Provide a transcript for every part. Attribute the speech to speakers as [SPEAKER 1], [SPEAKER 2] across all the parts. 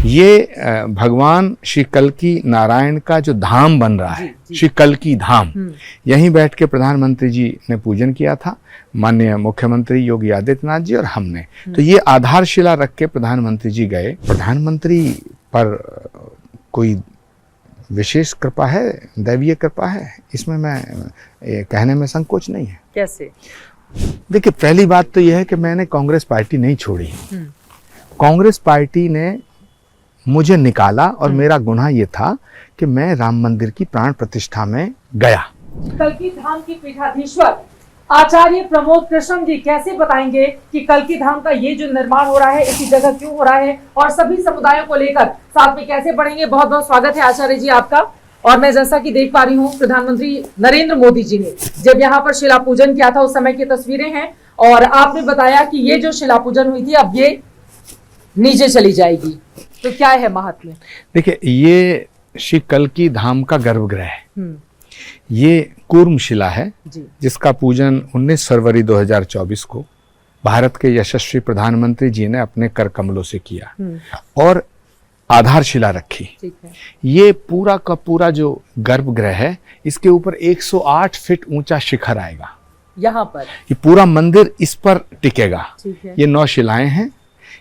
[SPEAKER 1] ये भगवान श्री कल्की नारायण का जो धाम बन रहा है, श्री कल्की धाम, यहीं बैठ के प्रधानमंत्री जी ने पूजन किया था, माननीय मुख्यमंत्री योगी आदित्यनाथ जी और हमने। तो ये आधारशिला रख के प्रधानमंत्री जी गए। प्रधानमंत्री पर कोई विशेष कृपा है, दैवीय कृपा है, इसमें मैं कहने में संकोच नहीं है।
[SPEAKER 2] कैसे?
[SPEAKER 1] देखिए, पहली बात तो यह है कि मैंने कांग्रेस पार्टी नहीं छोड़ी। कांग्रेस पार्टी ने मुझे निकाला और मेरा गुनाह ये था कि मैं राम मंदिर की प्राण प्रतिष्ठा में गया।
[SPEAKER 2] कल्की धाम की पीठाधीश्वर आचार्य प्रमोद कृष्ण जी कैसे बताएंगे कि कल्की धाम का ये जो निर्माण हो रहा है इसी जगह क्यों हो रहा है और सभी समुदायों को लेकर साथ में कैसे बढ़ेंगे। बहुत बहुत स्वागत है आचार्य जी आपका। और मैं जैसा कि देख पा रही हूँ, प्रधानमंत्री नरेंद्र मोदी जी ने जब यहाँ पर शिला पूजन किया था उस समय की तस्वीरें हैं और आपने बताया कि ये जो शिला पूजन हुई थी अब ये नीचे चली जाएगी, तो क्या है महात्म्य?
[SPEAKER 1] देखिए, ये श्री कल्की धाम का गर्भगृह है। ये कूर्म शिला है जिसका पूजन 19 फरवरी 2024 को भारत के यशस्वी प्रधानमंत्री जी ने अपने कर कमलों से किया और आधारशिला रखी। ये पूरा का पूरा जो गर्भगृह है इसके ऊपर 108 फीट ऊंचा शिखर आएगा।
[SPEAKER 2] यहाँ पर
[SPEAKER 1] ये पूरा मंदिर इस पर टिकेगा। ये 9 शिलाएं हैं।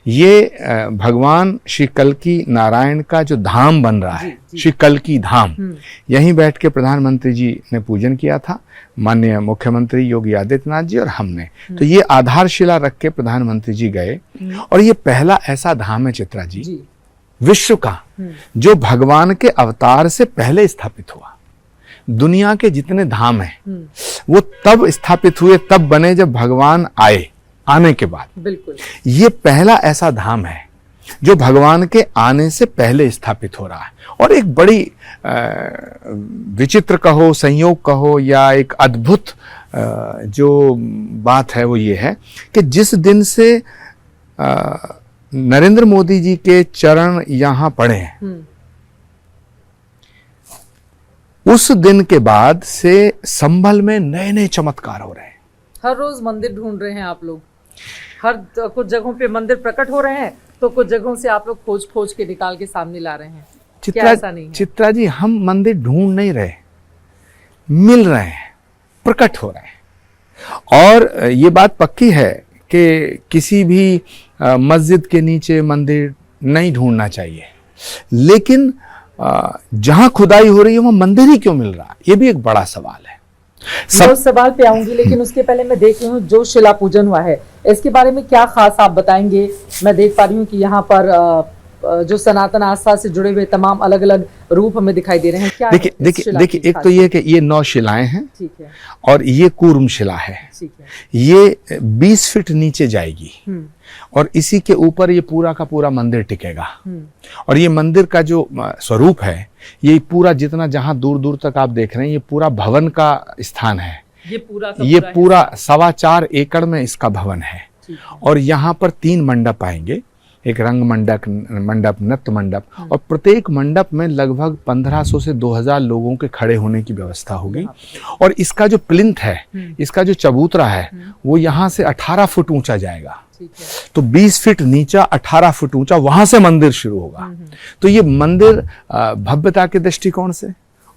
[SPEAKER 1] ये भगवान श्री कल्की नारायण का जो धाम बन रहा है, श्री कल्की धाम, यहीं बैठ के प्रधानमंत्री जी ने पूजन किया था, माननीय मुख्यमंत्री योगी आदित्यनाथ जी और हमने। तो ये आधारशिला रख के प्रधानमंत्री जी गए और ये पहला ऐसा धाम है चित्रा जी विश्व का जो भगवान के अवतार से पहले स्थापित हुआ। दुनिया के जितने धाम हैं वो तब स्थापित हुए, तब बने जब भगवान आने के बाद।
[SPEAKER 2] बिल्कुल,
[SPEAKER 1] ये पहला ऐसा धाम है जो भगवान के आने से पहले स्थापित हो रहा है। और एक बड़ी विचित्र कहो, संयोग कहो या एक अद्भुत जो बात है वो ये है कि जिस दिन से नरेंद्र मोदी जी के चरण यहाँ पड़े हैं उस दिन के बाद से संभल में नए नए चमत्कार हो रहे हैं।
[SPEAKER 2] हर रोज मंदिर ढूंढ रहे हैं आप लोग, हर कुछ जगहों पे मंदिर प्रकट हो रहे हैं तो कुछ जगहों से आप लोग खोज के निकाल के सामने ला रहे हैं।
[SPEAKER 1] चित्रा जी, हम मंदिर ढूंढ नहीं रहे, मिल रहे हैं, प्रकट हो रहे हैं। और ये बात पक्की है कि किसी भी मस्जिद के नीचे मंदिर नहीं ढूंढना चाहिए, लेकिन जहां खुदाई हो रही है वहां मंदिर ही क्यों मिल रहा है, ये भी एक बड़ा सवाल है।
[SPEAKER 2] मैं उस सवाल पे आऊंगी, लेकिन उसके पहले मैं देख रही हूँ जो शिला पूजन हुआ है इसके बारे में क्या खास आप बताएंगे। मैं देख पा रही हूँ कि यहाँ पर जो सनातन आस्था से जुड़े हुए तमाम अलग अलग रूप हमें दिखाई दे रहे हैं। क्या
[SPEAKER 1] देखिए, एक तो ये कि ये 9 शिलाएं हैं,
[SPEAKER 2] ठीक है, और
[SPEAKER 1] ये कूर्म शिला है,
[SPEAKER 2] ठीक है।
[SPEAKER 1] ये 20 फीट नीचे जाएगी और इसी के ऊपर ये पूरा का पूरा मंदिर टिकेगा। और ये मंदिर का जो स्वरूप है, ये पूरा जितना जहां दूर दूर तक आप देख रहे हैं, ये पूरा भवन का स्थान है। ये पूरा 4.25 एकड़ में इसका भवन है। और यहाँ पर 3 मंडप आएंगे, एक रंग मंडप, नृत्य मंडप, और प्रत्येक मंडप में लगभग 1500 से 2000 लोगों के खड़े होने की व्यवस्था होगी। और इसका जो प्लिंथ है, इसका जो चबूतरा है, वो यहाँ से 18 फुट ऊंचा जाएगा। तो 20 फीट नीचा, 18 फुट ऊंचा, वहां से मंदिर शुरू होगा। तो ये मंदिर भव्यता के दृष्टिकोण से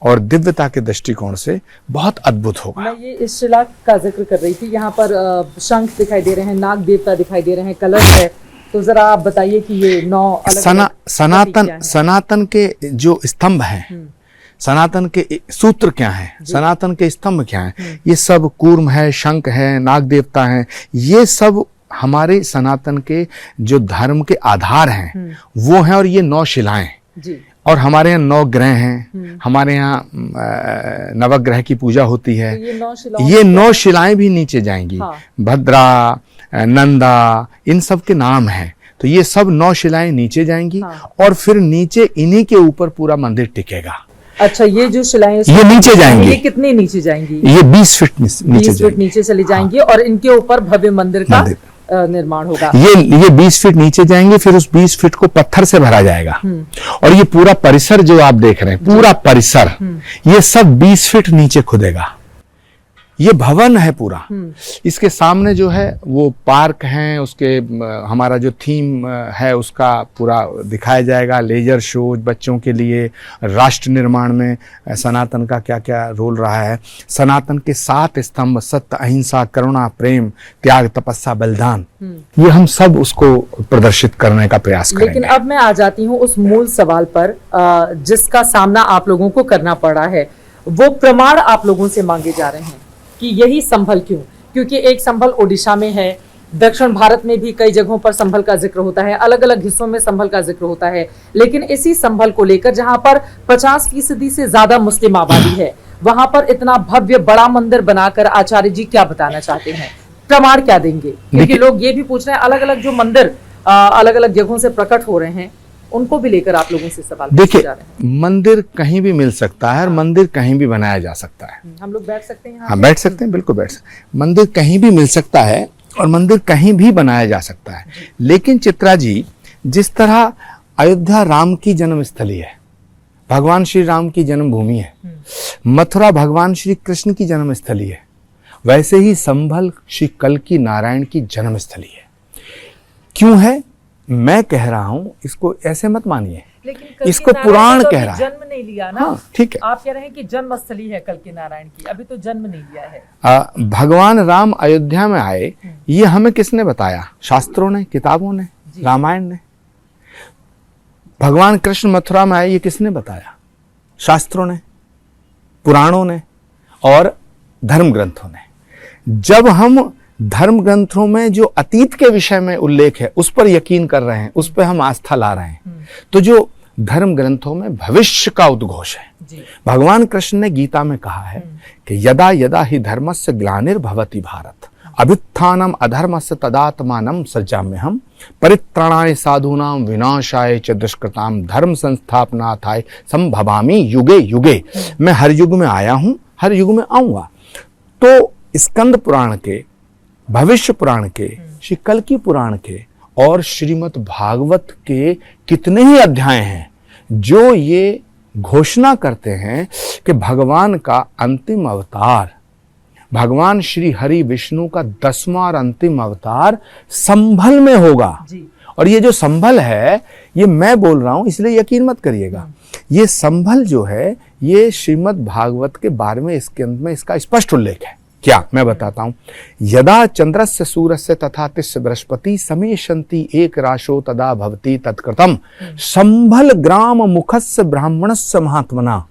[SPEAKER 1] और दिव्यता के दृष्टिकोण से बहुत अद्भुत होगा।
[SPEAKER 2] मैं ये इस शिला का जिक्र कर रही थी, यहाँ पर शंख दिखाई दे रहे हैं, नाग देवता दिखाई दे रहे हैं, कलश है, तो जरा आप बताइए कि ये 9
[SPEAKER 1] सनातन के जो स्तंभ हैं, सनातन के सूत्र क्या हैं, सनातन के स्तंभ क्या हैं, ये सब कूर्म है, शंख है, नाग देवता हैं, ये सब हमारे सनातन के जो धर्म के आधार हैं वो हैं। और ये 9 शिलाएं जी। और हमारे यहाँ 9 ग्रह हैं, हमारे यहाँ नवग्रह की पूजा होती है।
[SPEAKER 2] तो
[SPEAKER 1] ये 9 शिलाएं भी नीचे जाएंगी। हाँ। भद्रा, नंदा, इन सब के नाम हैं। तो ये सब 9 शिलाएं नीचे जाएंगी। हाँ। और फिर नीचे इन्हीं के ऊपर पूरा मंदिर टिकेगा।
[SPEAKER 2] अच्छा, ये जो शिलाएं
[SPEAKER 1] ये नीचे जाएंगी,
[SPEAKER 2] ये कितने नीचे जाएंगी?
[SPEAKER 1] ये 20 फीट
[SPEAKER 2] नीचे चली जाएंगी। हाँ। और इनके ऊपर भव्य मंदिर का निर्माण होगा।
[SPEAKER 1] ये 20 फीट नीचे जाएंगे, फिर उस 20 फीट को पत्थर से भरा जाएगा। और ये पूरा परिसर जो आप देख रहे हैं, पूरा परिसर, ये सब 20 फीट नीचे खुदेगा। ये भवन है पूरा। इसके सामने जो है वो पार्क है, उसके हमारा जो थीम है उसका पूरा दिखाया जाएगा, लेजर शोज बच्चों के लिए, राष्ट्र निर्माण में सनातन का क्या क्या रोल रहा है, सनातन के 7 स्तंभ सत्य अहिंसा करुणा प्रेम त्याग तपस्या बलिदान, ये हम सब उसको प्रदर्शित करने का प्रयास करेंगे।
[SPEAKER 2] लेकिन अब मैं आ जाती हूँ उस मूल सवाल पर जिसका सामना आप लोगों को करना पड़ा है। वो प्रमाण आप लोगों से मांगे जा रहे हैं कि यही संभल क्यों, क्योंकि एक संभल ओडिशा में है, दक्षिण भारत में भी कई जगहों पर संभल का जिक्र होता है, अलग अलग हिस्सों में संभल का जिक्र होता है, लेकिन इसी संभल को लेकर जहां पर 50% से ज्यादा मुस्लिम आबादी है, वहां पर इतना भव्य बड़ा मंदिर बनाकर आचार्य जी क्या बताना चाहते हैं, प्रमाण क्या देंगे? क्योंकि लोग ये भी पूछ रहे हैं, अलग अलग जो मंदिर अलग अलग जगहों से प्रकट हो रहे हैं, उनको भी लेकर आप लोगों से सवाल पूछे जा रहे हैं।
[SPEAKER 1] मंदिर कहीं भी मिल सकता है और मंदिर कहीं भी बनाया जा सकता है।
[SPEAKER 2] हम लोग बैठ सकते हैं?
[SPEAKER 1] हाँ, बैठ सकते हैं, बिल्कुल बैठ सकते हैं। मंदिर कहीं भी मिल सकता है और मंदिर कहीं भी बनाया जा सकता है। लेकिन चित्रा जी, जिस तरह अयोध्या राम की जन्मस्थली है, भगवान श्री राम की जन्मभूमि है, मथुरा भगवान श्री कृष्ण की जन्मस्थली है, वैसे ही संभल श्री कल्की नारायण की जन्मस्थली है। क्यों है? मैं कह रहा हूं, इसको ऐसे मत मानिए, इसको पुराण कह रहा है।
[SPEAKER 2] जन्म नहीं लिया ना।
[SPEAKER 1] हाँ, ठीक है।
[SPEAKER 2] आप कह रहे हैं कि जन्मस्थली है कल्की नारायण की, अभी तो जन्म नहीं लिया है।
[SPEAKER 1] भगवान राम अयोध्या में आए, ये हमें किसने बताया? शास्त्रों ने, किताबों ने, रामायण ने। भगवान कृष्ण मथुरा में आए, ये किसने बताया? शास्त्रों ने, पुराणों ने और धर्म ग्रंथों ने। जब हम धर्म ग्रंथों में जो अतीत के विषय में उल्लेख है उस पर यकीन कर रहे हैं, उस पर हम आस्था ला रहे हैं, तो जो धर्म ग्रंथों में भविष्य का उद्घोष है। भगवान कृष्ण ने गीता में कहा है कि यदा यदा ही धर्मस्य ग्लानिर्भवति भारत अभ्युत्थानम अधर्मस्य तदात्मानं सृजाम्यहम् परित्राणाय साधूनां विनाशाय च दुष्कृतां धर्म संस्थापनार्थाय संभवामि युगे युगे। मैं हर युग में आया हूं, हर युग में आऊंगा। तो स्कंद पुराण के, भविष्य पुराण के, श्री कल्की पुराण के और श्रीमद् भागवत के कितने ही अध्याय हैं जो ये घोषणा करते हैं कि भगवान का अंतिम अवतार, भगवान श्री हरि विष्णु का 10वां और अंतिम अवतार संभल में होगा। और ये जो संभल है, ये मैं बोल रहा हूं इसलिए यकीन मत करिएगा, ये संभल जो है ये श्रीमद् भागवत के 12वें स्कंद में इसका स्पष्ट उल्लेख है। क्या? मैं बताता हूं। यदा चंद्रस्य सूर्यस्य तथा तिस्य बृहस्पति समेशन्ति एक राशो तदा भवति तत्कृतम् संभल ग्राम मुखस्य ब्राह्मणस्य महात्मना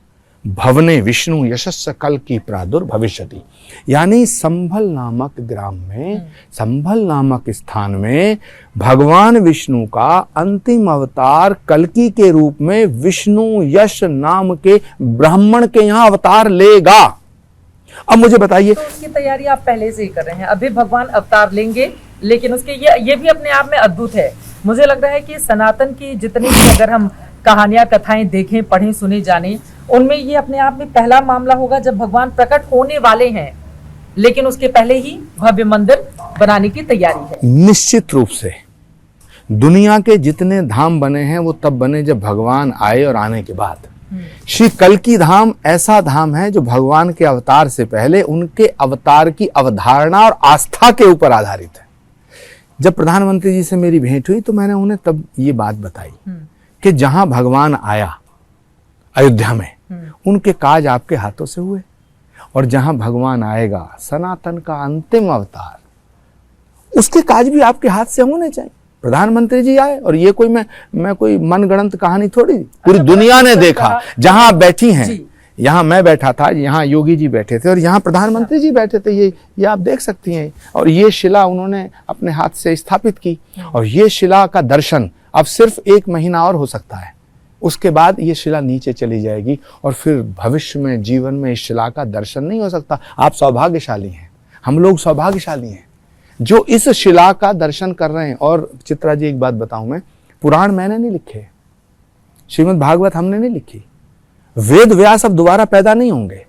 [SPEAKER 1] भवने विष्णु यशस्य कल्की प्रादुर्भविष्यति। यानी संभल नामक ग्राम में, संभल नामक स्थान में भगवान विष्णु का अंतिम अवतार कल्की के रूप में विष्णु यश नाम के ब्राह्मण के यहां अवतार लेगा। अब मुझे बताइए,
[SPEAKER 2] तो उसकी तैयारी आप पहले से ही कर रहे हैं। अभी भगवान अवतार लेंगे, लेकिन उसके ये भी अपने आप में अद्भुत है। मुझे लग रहा है कि सनातन की जितनी भी अगर हम कहानियां कथाएं देखें, पढ़ें, सुने, जाने, उनमें ये अपने आप में पहला मामला होगा जब भगवान प्रकट होने वाले हैं, लेकिन उसके पहले ही भव्य मंदिर बनाने की तैयारी है।
[SPEAKER 1] निश्चित रूप से दुनिया के जितने धाम बने हैं वो तब बने जब भगवान आए और आने के बाद। श्री कल्की धाम ऐसा धाम है जो भगवान के अवतार से पहले उनके अवतार की अवधारणा और आस्था के ऊपर आधारित है। जब प्रधानमंत्री जी से मेरी भेंट हुई तो मैंने उन्हें तब ये बात बताई कि जहां भगवान आया अयोध्या में, उनके काज आपके हाथों से हुए, और जहां भगवान आएगा सनातन का अंतिम अवतार, उसके काज भी आपके हाथ से होने चाहिए। प्रधानमंत्री जी आए और ये कोई मैं कोई मनगढ़ंत कहानी थोड़ी, पूरी दुनिया ने देखा। जहां आप बैठी हैं, यहाँ मैं बैठा था, यहाँ योगी जी बैठे थे और यहाँ प्रधानमंत्री जी बैठे थे, ये आप देख सकती हैं। और ये शिला उन्होंने अपने हाथ से स्थापित की, और ये शिला का दर्शन अब सिर्फ 1 महीना और हो सकता है, उसके बाद ये शिला नीचे चली जाएगी और फिर भविष्य में जीवन में इस शिला का दर्शन नहीं हो सकता। आप सौभाग्यशाली हैं, हम लोग सौभाग्यशाली हैं जो इस शिला का दर्शन कर रहे हैं। और चित्रा जी एक बात बताऊं, मैं पुराण मैंने नहीं लिखे, श्रीमद् भागवत हमने नहीं लिखी, वेद व्यास अब दोबारा पैदा नहीं होंगे,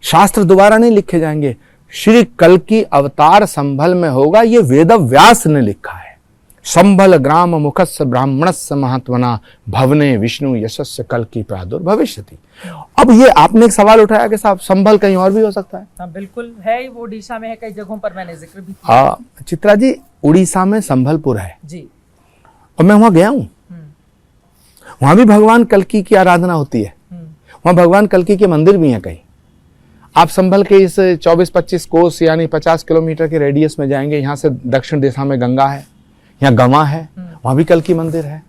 [SPEAKER 1] शास्त्र दोबारा नहीं लिखे जाएंगे। श्री कल्की अवतार संभल में होगा, ये वेद व्यास ने लिखा है, संभल ग्राम मुखस्य ब्राह्मणस्य महात्मना भवने विष्णु यशस्य कल की प्रादुर्भविष्यति। अब ये आपने एक सवाल उठाया कि साहब संभल कहीं और भी हो सकता है।
[SPEAKER 2] हाँ बिल्कुल है, वो उड़ीसा में है, कई जगहों पर मैंने जिक्र भी किया।
[SPEAKER 1] हाँ चित्रा जी, उड़ीसा में संभलपुर है
[SPEAKER 2] जी,
[SPEAKER 1] और मैं वहां गया हूं। वहां भी भगवान कल्की की आराधना होती है। वहां भगवान कल्की के मंदिर भी हैं कई। आप संभल के इस 24-25 कोस यानी 50 किलोमीटर के रेडियस में जाएंगे, यहाँ से दक्षिण दिशा में गंगा है, यहाँ गवा है, वहाँ भी कल्की मंदिर है।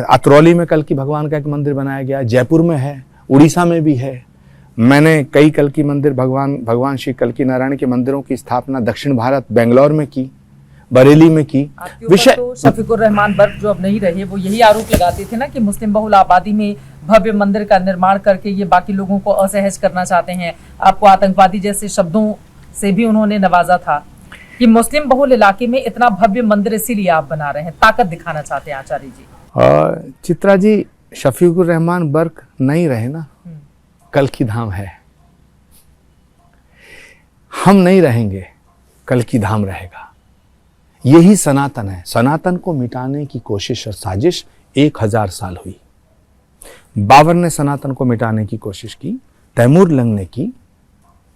[SPEAKER 1] अतरौली में कल्की भगवान का एक मंदिर बनाया गया, जयपुर में है, उड़ीसा में भी है। मैंने कई कल्की मंदिर भगवान श्री कल्की नारायण के मंदिरों की स्थापना दक्षिण भारत बेंगलोर में की, बरेली में की।
[SPEAKER 2] विषय तो शफीकुर रहमान बर्क जो अब नहीं रहे, वो यही आरोप लगाते थे ना कि मुस्लिम बहुल आबादी में भव्य मंदिर का निर्माण करके ये बाकी लोगों को असहज करना चाहते हैं। आपको आतंकवादी जैसे शब्दों से भी उन्होंने नवाजा था कि मुस्लिम बहुल इलाके में इतना भव्य मंदिर इसीलिए आप बना रहे हैं, ताकत दिखाना चाहते हैं आचार्य जी।
[SPEAKER 1] चित्रा जी, शफीकुर रहमान बर्क नहीं रहे ना, कल्की धाम है। हम नहीं रहेंगे, कल्की धाम रहेगा। यही सनातन है। सनातन को मिटाने की कोशिश और साजिश 1000 साल हुई। बाबर ने सनातन को मिटाने की कोशिश की, तैमूर लंग ने की,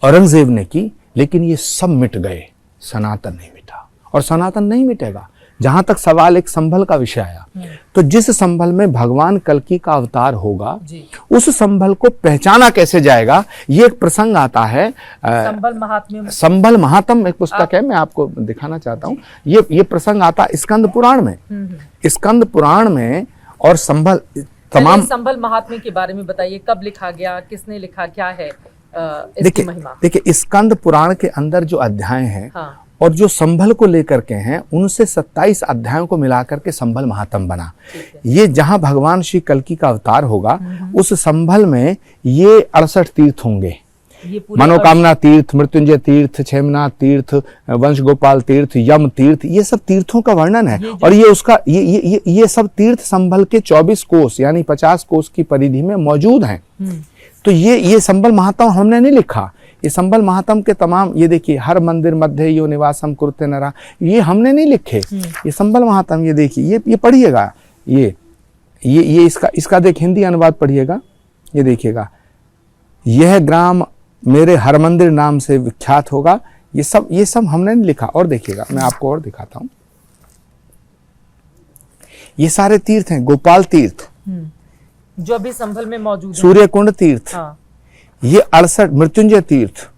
[SPEAKER 1] औरंगजेब ने की, लेकिन ये सब मिट गए, सनातन नहीं मिटा और सनातन नहीं मिटेगा। जहां तक सवाल एक संभल का विषय आया, तो जिस संभल में भगवान कल्की का अवतार होगा, उस संभल को पहचाना कैसे जाएगा, ये एक प्रसंग आता है। संभल महात्म एक पुस्तक है, मैं आपको दिखाना चाहता हूँ। ये प्रसंग आता स्कंद पुराण में। स्कंद पुराण में और संभल तमाम
[SPEAKER 2] संभल महात्म्य के बारे में बताइए, कब लिखा गया, किसने लिखा, क्या है इसकी महिमा?
[SPEAKER 1] देखिए स्कंद पुराण के अंदर जो अध्याय हैं,
[SPEAKER 2] हाँ।
[SPEAKER 1] और जो संभल को लेकर के हैं, उनसे 27 अध्यायों को मिलाकर के संभल महात्म बना। ये जहां भगवान श्री कल्की का अवतार होगा, उस संभल में ये 68 तीर्थ होंगे। मनोकामना तीर्थ, मृत्युंजय तीर्थ, क्षेमनाथ तीर्थ, वंश गोपाल तीर्थ, यम तीर्थ, ये सब तीर्थों का वर्णन है। और ये उसका ये सब तीर्थ संभल के 24 कोस यानी 50 कोस की परिधि में मौजूद हैं। तो ये संभल महात्म हमने नहीं लिखा। ये संभल महात्म के तमाम, ये देखिए, हर मंदिर मध्य यो निवासम कुरुते नरा, ये हमने नहीं लिखे। ये संभल महात्म, ये देखिए, ये पढ़िएगा, ये इसका देख हिंदी अनुवाद पढ़िएगा, ये देखिएगा, यह ग्राम मेरे हर मंदिर नाम से विख्यात होगा। ये सब हमने नहीं लिखा। और देखिएगा, मैं आपको और दिखाता हूं, ये सारे तीर्थ हैं। गोपाल तीर्थ
[SPEAKER 2] जो अभी संभल में मौजूद है,
[SPEAKER 1] सूर्य कुंड तीर्थ,
[SPEAKER 2] हाँ।
[SPEAKER 1] ये 68 मृत्युंजय तीर्थ,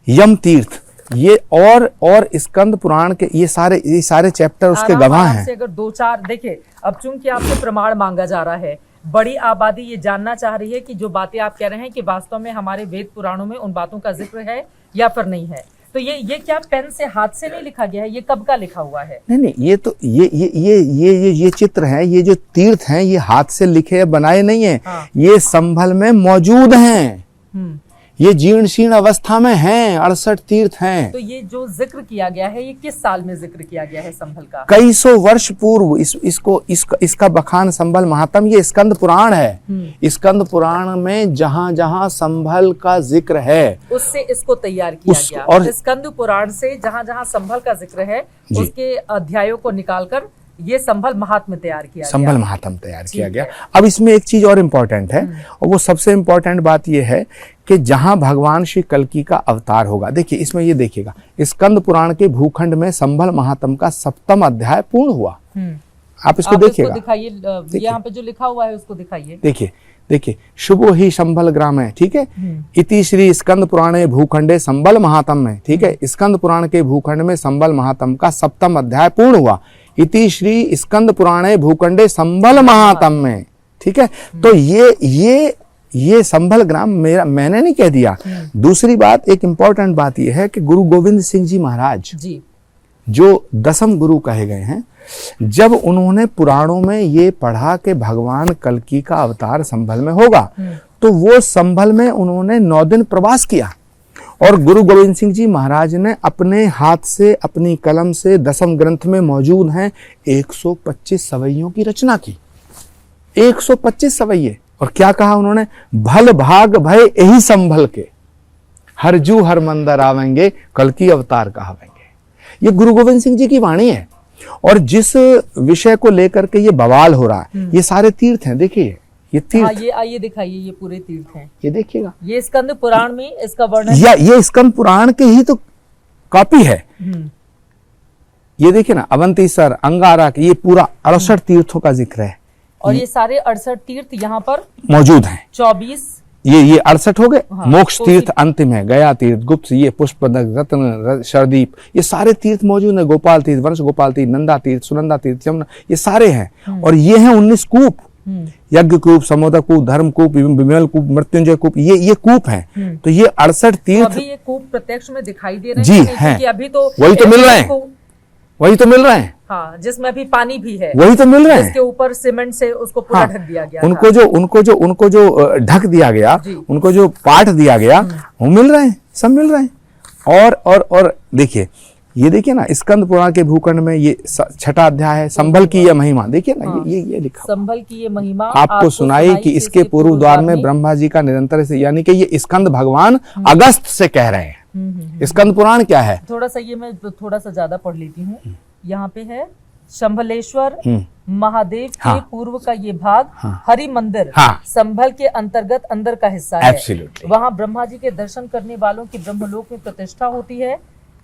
[SPEAKER 1] यम तीर्थ, ये और स्कंद पुराण के ये सारे चैप्टर उसके गवाह हैं।
[SPEAKER 2] अगर 2-4 देखिए, अब चूंकि आपसे प्रमाण मांगा जा रहा है, बड़ी आबादी ये जानना चाह रही है कि जो बातें आप कह रहे हैं कि वास्तव में हमारे वेद पुराणों में उन बातों का जिक्र है या फिर नहीं है। तो ये क्या पेन से, हाथ से नहीं लिखा गया है? ये कब का लिखा हुआ है?
[SPEAKER 1] नहीं, ये तो ये चित्र हैं, ये जो तीर्थ हैं, ये हाथ से लिखे बनाए नहीं है।
[SPEAKER 2] हाँ।
[SPEAKER 1] ये संभल में मौजूद हैं। ये जीर्ण शीर्ण अवस्था में हैं, 68 तीर्थ हैं।
[SPEAKER 2] तो ये जो जिक्र किया गया है, ये किस साल में जिक्र किया गया है संभल का?
[SPEAKER 1] कई सौ वर्ष पूर्व इसका बखान संभल महात्म, ये स्कंद पुराण है। स्कंद पुराण में जहां संभल का जिक्र है,
[SPEAKER 2] उससे इसको तैयार किया गया। और स्कंद पुराण से जहां संभल का जिक्र है, उसके अध्यायों को निकालकर ये संभल महात्म्य तैयार किया,
[SPEAKER 1] संभल महात्म तैयार किया गया। अब इसमें एक चीज और इम्पोर्टेंट है, और वो सबसे इम्पोर्टेंट बात ये है कि जहां भगवान श्री कल्की का अवतार होगा, देखिए इसमें ये देखिएगा, स्कंद पुराण के भूखंड में संभल महात्म का 7वां अध्याय पूर्ण हुआ। आप इसको देखिएगा,
[SPEAKER 2] दिखाइए, यहाँ पे जो लिखा हुआ है उसको दिखाइए।
[SPEAKER 1] देखिए शुभो ही संभल ग्राम है, ठीक है। इति श्री स्कंद पुराणे भूखंडे संभल महात्म में, ठीक है। स्कंद पुराण के भूखंड में संभल महात्म का 7वां अध्याय पूर्ण हुआ। इति श्री स्कंद पुराणे भूखंडे संभल महात्म में, ठीक है। तो ये संभल ग्राम मैंने नहीं कह दिया। दूसरी बात, एक इंपॉर्टेंट बात यह है कि गुरु गोविंद सिंह जी महाराज
[SPEAKER 2] जी,
[SPEAKER 1] जो 10वें गुरु कहे गए हैं, जब उन्होंने पुराणों में ये पढ़ा कि भगवान कल्की का अवतार संभल में होगा, तो वो संभल में उन्होंने 9 दिन प्रवास किया। और गुरु गोविंद सिंह जी महाराज ने अपने हाथ से, अपनी कलम से 10वें ग्रंथ में मौजूद हैं 125 सवैयों की रचना की। 125 सवैये। और क्या कहा उन्होंने? भल भाग भय यही संभल के, हरजू हर मंदर आवेंगे, कल्की अवतार कहावेंगे। ये गुरु गोविंद सिंह जी की वाणी है। और जिस विषय को लेकर के ये बवाल हो रहा है, ये सारे तीर्थ हैं, देखिए ये तीर्थ।
[SPEAKER 2] हाँ, ये आइए दिखाइए, ये पूरे तीर्थ हैं।
[SPEAKER 1] ये देखिएगा,
[SPEAKER 2] ये स्कंद पुराण में इसका वर्णन,
[SPEAKER 1] या ये स्कंद पुराण के ही तो कॉपी है। ये देखिए ना, अवंतीसर, अंगारा, ये पूरा 68 तीर्थों का जिक्र है।
[SPEAKER 2] और ये सारे 68 तीर्थ यहाँ पर
[SPEAKER 1] मौजूद हैं।
[SPEAKER 2] 24
[SPEAKER 1] ये 68 हो गए।
[SPEAKER 2] हाँ,
[SPEAKER 1] मोक्ष
[SPEAKER 2] तो
[SPEAKER 1] तीर्थ अंतिम है, गया तीर्थ, गुप्त, ये पुष्पदक, रत्न, शरदीप, ये सारे तीर्थ मौजूद हैं। गोपाल तीर्थ, वंश गोपाल तीर्थ, नंदा तीर्थ, सुनंदा तीर्थ, यमुना, ये सारे हैं। और ये हैं 19 कूप, यज्ञ कूप, समोदक कूप, धर्म कूप, विमल कूप, मृत्युंजय कूप, ये कूप हैं। तो ये 68
[SPEAKER 2] तो
[SPEAKER 1] तीर्थ
[SPEAKER 2] अभी ये कूप प्रत्यक्ष में दिखाई दे रहे
[SPEAKER 1] जी
[SPEAKER 2] हैं,
[SPEAKER 1] हैं।
[SPEAKER 2] क्योंकि अभी तो
[SPEAKER 1] वही तो मिल रहे हैं, वही तो मिल रहे हैं।
[SPEAKER 2] हाँ, जिसमें अभी पानी भी है,
[SPEAKER 1] वही तो मिल रहे हैं।
[SPEAKER 2] इसके ऊपर सीमेंट से उसको पूरा
[SPEAKER 1] हाँ,
[SPEAKER 2] ढक दिया गया
[SPEAKER 1] उनको जो ढक दिया गया, उनको जो पाठ दिया गया, वो मिल रहे हैं, सब मिल रहे हैं। और देखिए, ये देखिए ना, स्कंद पुराण के भूखंड में ये 6ठा अध्याय है, संभल की यह महिमा, देखिए ना। हाँ, ये लिखा,
[SPEAKER 2] संभल की ये महिमा
[SPEAKER 1] आपको सुनाई कि इसके पूर्व द्वार में ब्रह्मा जी का निरंतर से, यानी कि ये स्कंद भगवान अगस्त से कह रहे हैं। स्कंद पुराण क्या है?
[SPEAKER 2] थोड़ा सा ये मैं थोड़ा सा ज्यादा पढ़ लेती हूँ। यहाँ पे है शंभलेश्वर महादेव के पूर्व का ये भाग हरि मंदिर संभल के अंतर्गत अंदर का हिस्सा है। वहाँ ब्रह्मा जी के दर्शन करने वालों की ब्रह्मलोक में प्रतिष्ठा होती है।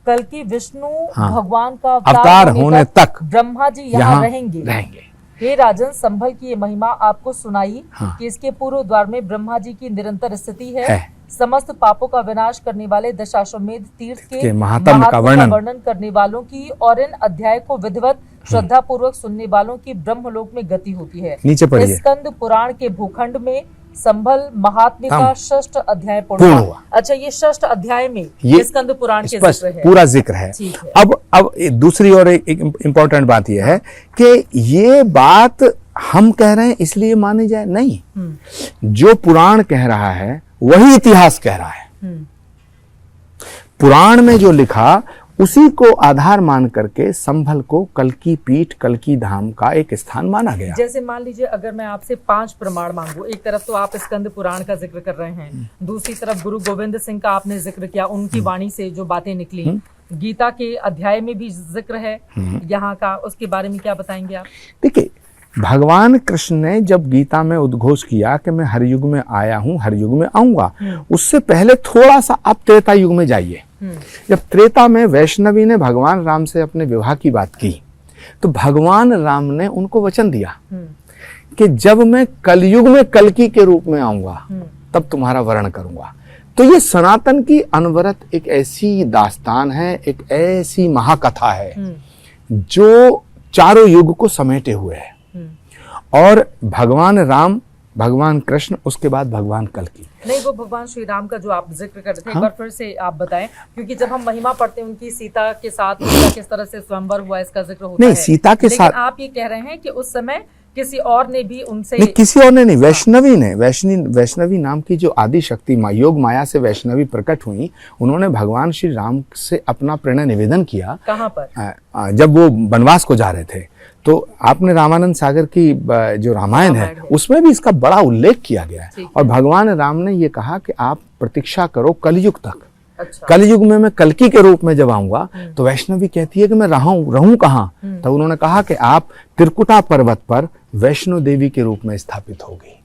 [SPEAKER 2] कल की विष्णु भगवान का
[SPEAKER 1] अवतार होने तक
[SPEAKER 2] ब्रह्मा जी यहाँ रहेंगे। हे राजन, संभल की ये महिमा आपको सुनाई कि इसके पूर्व द्वार में ब्रह्मा जी की निरंतर स्थिति है। समस्त पापों का विनाश करने वाले दशाश्वमेध तीर्थ के महात्म्य का वर्णन करने वालों की और इन अध्याय को विधिवत श्रद्धा पूर्वक सुनने वालों की ब्रह्मलोक में गति होती है।
[SPEAKER 1] नीचे पढ़िए।
[SPEAKER 2] स्कंद पुराण के भूखंड में संभल महात्म्य का 6ठ अध्याय पूर्ण हुआ। अच्छा, ये 6ठ अध्याय में ये स्कंद पुराण के जिक्र है,
[SPEAKER 1] पूरा जिक्र है। अब दूसरी और एक इम्पोर्टेंट बात यह है कि ये बात हम कह रहे हैं इसलिए मानी जाए, नहीं। जो पुराण कह रहा है वही इतिहास कह रहा है। पुराण में जो लिखा उसी को आधार मान करके संभल को कल्की पीठ, कल्की धाम का एक स्थान माना गया।
[SPEAKER 2] जैसे मान लीजिए, अगर मैं आपसे 5 प्रमाण मांगू, एक तरफ तो आप स्कंद पुराण का जिक्र कर रहे हैं, दूसरी तरफ गुरु गोविंद सिंह का आपने जिक्र किया, उनकी वाणी से जो बातें निकली, गीता के अध्याय में भी जिक्र है यहाँ का, उसके बारे में क्या बताएंगे आप?
[SPEAKER 1] देखिए, भगवान कृष्ण ने जब गीता में उद्घोष किया कि मैं हर युग में आया हूं, हर युग में आऊंगा, उससे पहले थोड़ा सा आप त्रेता युग में जाइए। जब त्रेता में वैष्णवी ने भगवान राम से अपने विवाह की बात की, तो भगवान राम ने उनको वचन दिया कि जब मैं कलयुग में कल्की के रूप में आऊंगा तब तुम्हारा वर्ण करूंगा। तो ये सनातन की अनवरत एक ऐसी दास्तान है, एक ऐसी महाकथा है जो चारों युग को समेटे हुए है। और भगवान राम, भगवान कृष्ण, उसके बाद भगवान कल्की।
[SPEAKER 2] नहीं, वो भगवान श्री राम का जो आप जिक्र कर रहे थे, एक बार फिर से आप बताएं, क्योंकि जब हम महिमा पढ़ते हैं उनकी, सीता के साथ उनका किस तरह से स्वयंवर हुआ, इसका जिक्र होता है।
[SPEAKER 1] सीता के साथ
[SPEAKER 2] आप ये कह रहे हैं कि उस समय किसी और ने भी उनसे,
[SPEAKER 1] नहीं, किसी और ने नहीं, वैष्णवी ने, वैष्णवी नाम की जो आदि शक्ति योग माया से वैष्णवी प्रकट हुई, उन्होंने भगवान श्री राम से अपना प्रेरणा निवेदन किया।
[SPEAKER 2] कहाँ पर?
[SPEAKER 1] जब वो वनवास को जा रहे थे, तो आपने रामानंद सागर की जो रामायण है उसमें भी इसका बड़ा उल्लेख किया गया है। और भगवान राम ने ये कहा कि आप प्रतीक्षा करो कलयुग तक।
[SPEAKER 2] अच्छा।
[SPEAKER 1] कलयुग में मैं कल्की के रूप में जब आऊंगा, तो वैष्णवी कहती है कि मैं रहूं कहाँ? तो उन्होंने कहा कि आप त्रिकुटा पर्वत पर वैष्णो देवी के रूप में स्थापित होगी।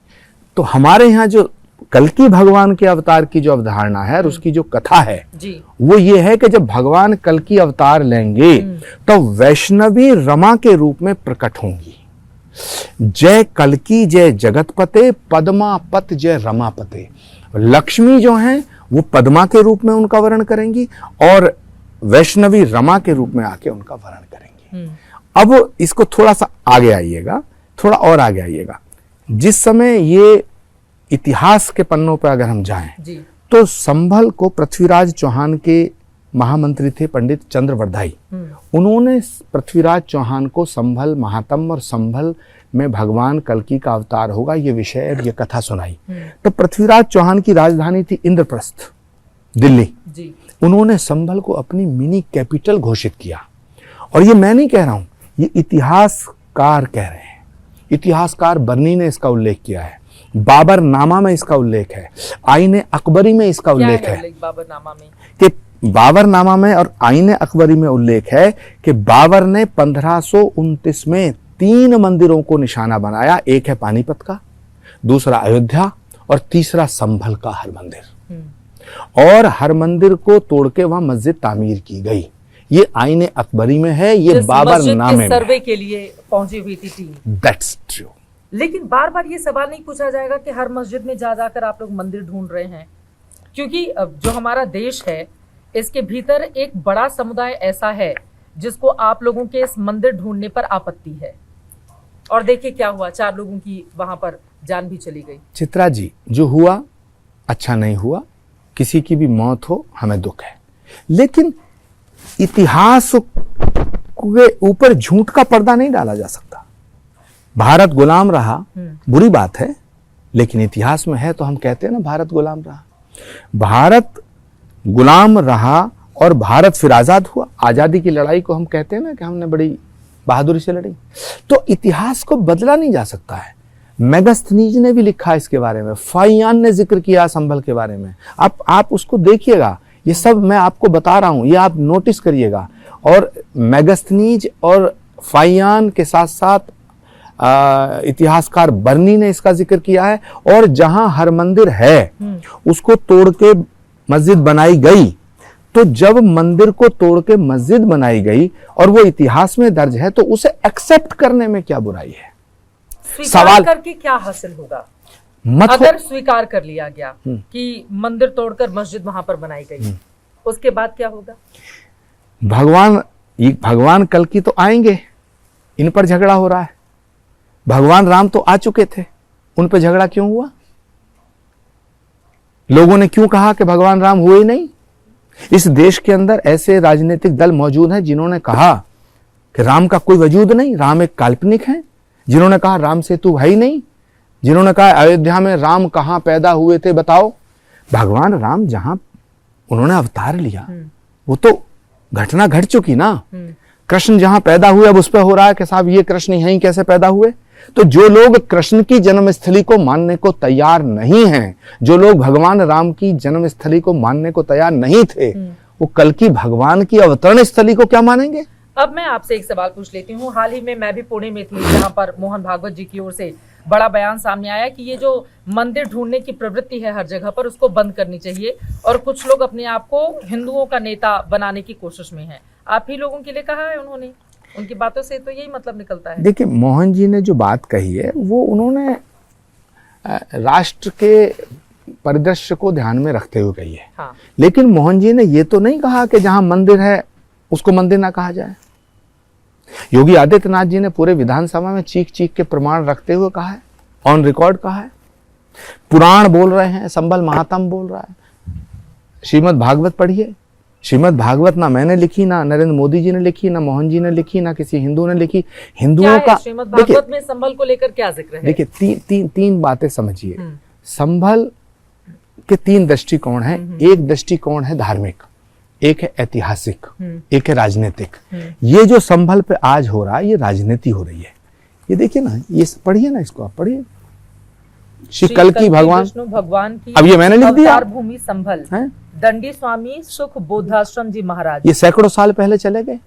[SPEAKER 1] तो हमारे यहाँ जो कल्की भगवान के अवतार की जो अवधारणा है और उसकी जो कथा है वो ये है कि जब भगवान कल्की अवतार लेंगे तो वैष्णवी रमा के रूप में प्रकट होंगी। जय कल्की जय जगतपते, पद्मापत जय रमापते। लक्ष्मी जो हैं वो पद्मा के रूप में उनका वर्ण करेंगी और वैष्णवी रमा के रूप में आके उनका वर्ण करेंगी। अब इसको थोड़ा सा आगे आइएगा, थोड़ा और आगे आइएगा। जिस समय ये इतिहास के पन्नों पर अगर हम जाएं तो संभल को पृथ्वीराज चौहान के महामंत्री थे पंडित चंद्रवर्धाई। उन्होंने पृथ्वीराज चौहान को संभल महात्म और संभल में भगवान कल्की का अवतार होगा ये विषय और ये कथा सुनाई। तो पृथ्वीराज चौहान की राजधानी थी इंद्रप्रस्थ, दिल्ली। उन्होंने संभल को अपनी मिनी कैपिटल घोषित किया। और ये मैं नहीं कह रहा हूं, ये इतिहासकार कह रहे हैं। इतिहासकार बर्नी ने इसका उल्लेख किया है, बाबर नामा में इसका उल्लेख है, आईने अकबरी में इसका उल्लेख है
[SPEAKER 2] बाबरनामा में
[SPEAKER 1] कि बाबरनामा में और आईने अकबरी में उल्लेख है कि बाबर ने 1529 में 3 मंदिरों को निशाना बनाया। एक है पानीपत का, दूसरा अयोध्या और तीसरा संभल का हर मंदिर। और हर मंदिर को तोड़ के वहां मस्जिद तामीर की गई। ये आईने अकबरी में है, ये बाबरनामे में
[SPEAKER 2] सर्वे के लिए पहुंची हुई थी टीम।
[SPEAKER 1] That's true.
[SPEAKER 2] लेकिन बार बार ये सवाल नहीं पूछा जाएगा कि हर मस्जिद में जा जाकर आप लोग मंदिर ढूंढ रहे हैं, क्योंकि जो हमारा देश है इसके भीतर एक बड़ा समुदाय ऐसा है जिसको आप लोगों के इस मंदिर ढूंढने पर आपत्ति है। और देखिए क्या हुआ, 4 लोगों की वहां पर जान भी चली गई।
[SPEAKER 1] चित्रा जी, जो हुआ अच्छा नहीं हुआ, किसी की भी मौत हो हमें दुख है, लेकिन इतिहास के ऊपर झूठ का पर्दा नहीं डाला जा सकता। भारत गुलाम रहा, बुरी बात है, लेकिन इतिहास में है तो हम कहते हैं ना भारत गुलाम रहा। भारत गुलाम रहा और भारत फिर आजाद हुआ। आजादी की लड़ाई को हम कहते हैं ना कि हमने बड़ी बहादुरी से लड़ी। तो इतिहास को बदला नहीं जा सकता है। मेगास्थनीज ने भी लिखा इसके बारे में, फाइयान ने जिक्र किया संभल के बारे में। आप उसको देखिएगा, ये सब मैं आपको बता रहा हूं, ये आप नोटिस करिएगा। और मेगास्थनीज और फाइयान के साथ साथ इतिहासकार बर्नी ने इसका जिक्र किया है। और जहां हर मंदिर है उसको तोड़ के मस्जिद बनाई गई। तो जब मंदिर को तोड़ के मस्जिद बनाई गई और वो इतिहास में दर्ज है, तो उसे एक्सेप्ट करने में क्या बुराई है?
[SPEAKER 2] सवाल करके क्या हासिल होगा?
[SPEAKER 1] मत
[SPEAKER 2] अगर स्वीकार कर लिया गया कि मंदिर तोड़कर मस्जिद वहां पर बनाई गई, उसके बाद क्या होगा?
[SPEAKER 1] भगवान कल की तो आएंगे, इन पर झगड़ा हो रहा है। भगवान राम तो आ चुके थे, उन पर झगड़ा क्यों हुआ? लोगों ने क्यों कहा कि भगवान राम हुए ही नहीं? इस देश के अंदर ऐसे राजनीतिक दल मौजूद हैं जिन्होंने कहा कि राम का कोई वजूद नहीं, राम एक काल्पनिक है। जिन्होंने कहा राम सेतु है ही नहीं। जिन्होंने कहा अयोध्या में राम कहां पैदा हुए थे बताओ। भगवान राम जहां उन्होंने अवतार लिया वो तो घटना घट चुकी ना। कृष्ण जहां पैदा हुए अब उस पर हो रहा है कि साहब ये कृष्ण यहीं कैसे पैदा हुए। तो जो लोग कृष्ण की जन्मस्थली को मानने को तैयार नहीं हैं, जो लोग भगवान राम की जन्मस्थली को मानने को तैयार नहीं थे, वो कल की भगवान की अवतरण स्थली को क्या मानेंगे?
[SPEAKER 2] अब मैं आपसे एक सवाल पूछ लेती हूँ। हाल ही में मैं भी पुणे में थी, जहाँ पर मोहन भागवत जी की ओर से बड़ा बयान सामने आया कि ये जो मंदिर ढूंढने की प्रवृत्ति है हर जगह पर, उसको बंद करनी चाहिए। और कुछ लोग अपने आप को हिंदुओं का नेता बनाने की कोशिश में हैं। आप ही लोगों के लिए कहा है उन्होंने, उनकी बातों से तो यही मतलब निकलता है।
[SPEAKER 1] देखिए, मोहन जी ने जो बात कही है वो उन्होंने राष्ट्र के परिदृश्य को ध्यान में रखते हुए कही है।
[SPEAKER 2] हाँ।
[SPEAKER 1] लेकिन मोहन जी ने ये तो नहीं कहा कि जहां मंदिर है उसको मंदिर ना कहा जाए। योगी आदित्यनाथ जी ने पूरे विधानसभा में चीख चीख के प्रमाण रखते हुए कहा है, ऑन रिकॉर्ड कहा है। पुराण बोल रहे हैं, संबल महात्म बोल रहा है। श्रीमद् भागवत पढ़िए। श्रीमद् भागवत ना मैंने लिखी, ना नरेंद्र मोदी जी ने लिखी, ना मोहन जी ने लिखी, ना किसी हिंदू ने लिखी। हिंदुओं का
[SPEAKER 2] श्रीमद् भागवत में संभल को लेकर क्या जिक्र है?
[SPEAKER 1] देखिए, तीन बातें समझिए। संभल के 3 दृष्टिकोण हैं। एक दृष्टिकोण है धार्मिक, एक है ऐतिहासिक, एक है राजनीतिक। ये जो संभल पे आज हो रहा है, ये राजनीति हो रही है। ये देखिए ना, ये पढ़िए ना, इसको आप पढ़िए। श्री कल की
[SPEAKER 2] भगवान की,
[SPEAKER 1] अब ये मैंने लिख दिया,
[SPEAKER 2] भूमि संभल, दंडी स्वामी सुख बोधाश्रम जी महाराज।
[SPEAKER 1] ये सैकड़ों साल पहले चले गए।